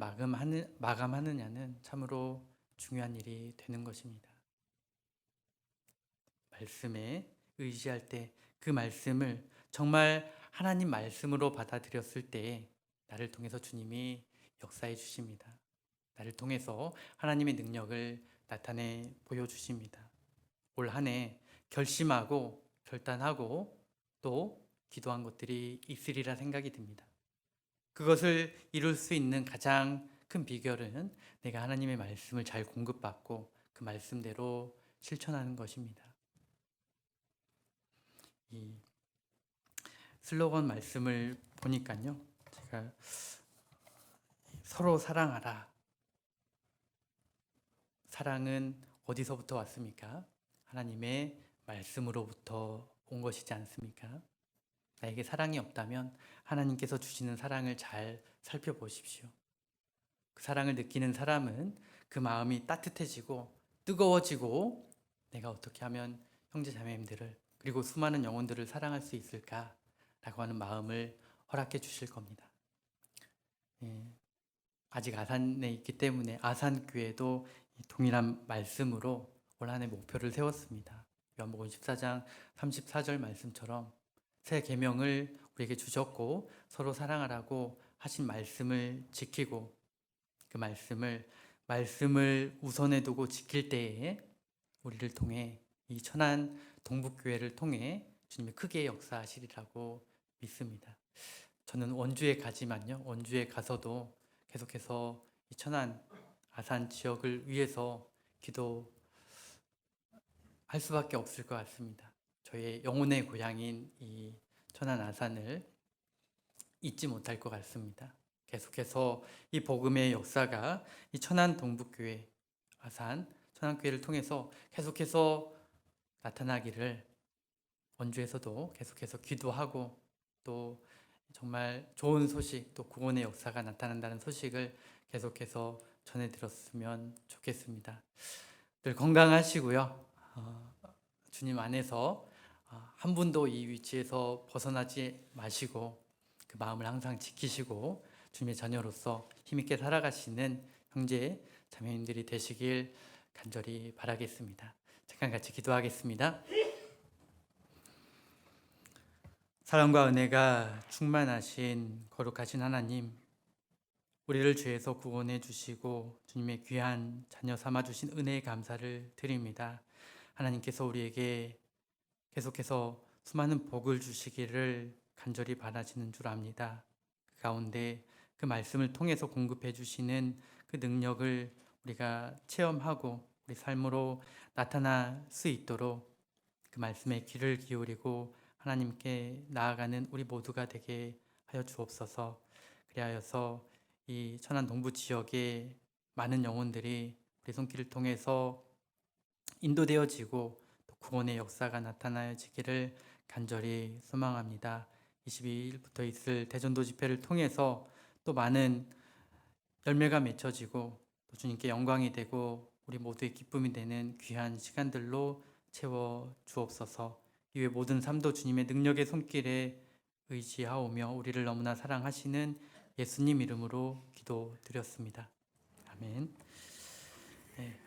마감하느냐는 참으로 중요한 일이 되는 것입니다. 말씀에 의지할 때 그 말씀을 정말 하나님 말씀으로 받아들였을 때 나를 통해서 주님이 역사해 주십니다. 나를 통해서 하나님의 능력을 나타내 보여주십니다. 올 한 해 결심하고 결단하고 또 기도한 것들이 있으리라 생각이 듭니다. 그것을 이룰 수 있는 가장 큰 비결은 내가 하나님의 말씀을 잘 공급받고 그 말씀대로 실천하는 것입니다. 이 슬로건 말씀을 보니까요, 제가 서로 사랑하라. 사랑은 어디서부터 왔습니까? 하나님의 말씀으로부터 온 것이지 않습니까? 나에게 사랑이 없다면 하나님께서 주시는 사랑을 잘 살펴보십시오. 그 사랑을 느끼는 사람은 그 마음이 따뜻해지고 뜨거워지고 내가 어떻게 하면 형제 자매님들을 그리고 수많은 영혼들을 사랑할 수 있을까라고 하는 마음을 허락해 주실 겁니다. 아직 아산에 있기 때문에 아산교회도 동일한 말씀으로 올 한 해 목표를 세웠습니다. 요한복음 14장 34절 말씀처럼 새 계명을 우리에게 주셨고 서로 사랑하라고 하신 말씀을 지키고 그 말씀을 우선에 두고 지킬 때에 우리를 통해 이 천안 동북교회를 통해 주님이 크게 역사하시리라고 믿습니다. 저는 원주에 가지만요, 원주에 가서도 계속해서 이 천안 아산 지역을 위해서 기도하고 할 수밖에 없을 것 같습니다. 저의 영혼의 고향인 이 천안 아산을 잊지 못할 것 같습니다. 계속해서 이 복음의 역사가 이 천안 동북교회 아산 천안교회를 통해서 계속해서 나타나기를, 원주에서도 계속해서 기도하고 또 정말 좋은 소식, 또 구원의 역사가 나타난다는 소식을 계속해서 전해 들었으면 좋겠습니다. 늘 건강하시고요. 주님 안에서 한 분도 이 위치에서 벗어나지 마시고 그 마음을 항상 지키시고 주님의 자녀로서 힘있게 살아가시는 형제 자매님들이 되시길 간절히 바라겠습니다. 잠깐 같이 기도하겠습니다. 사랑과 은혜가 충만하신 거룩하신 하나님, 우리를 죄에서 구원해 주시고 주님의 귀한 자녀 삼아 주신 은혜의 감사를 드립니다. 하나님께서 우리에게 계속해서 수많은 복을 주시기를 간절히 바라시는 줄 압니다. 그 가운데 그 말씀을 통해서 공급해 주시는 그 능력을 우리가 체험하고 우리 삶으로 나타날 수 있도록 그 말씀에 귀를 기울이고 하나님께 나아가는 우리 모두가 되게 하여 주옵소서. 그리하여서 이 천안 동부 지역의 많은 영혼들이 우리 손길을 통해서 인도되어지고 또 구원의 역사가 나타나지기를 간절히 소망합니다. 22일부터 있을 대전도 집회를 통해서 또 많은 열매가 맺혀지고 또 주님께 영광이 되고 우리 모두의 기쁨이 되는 귀한 시간들로 채워 주옵소서. 이외 모든 삶도 주님의 능력의 손길에 의지하오며 우리를 너무나 사랑하시는 예수님 이름으로 기도드렸습니다. 아멘. 네,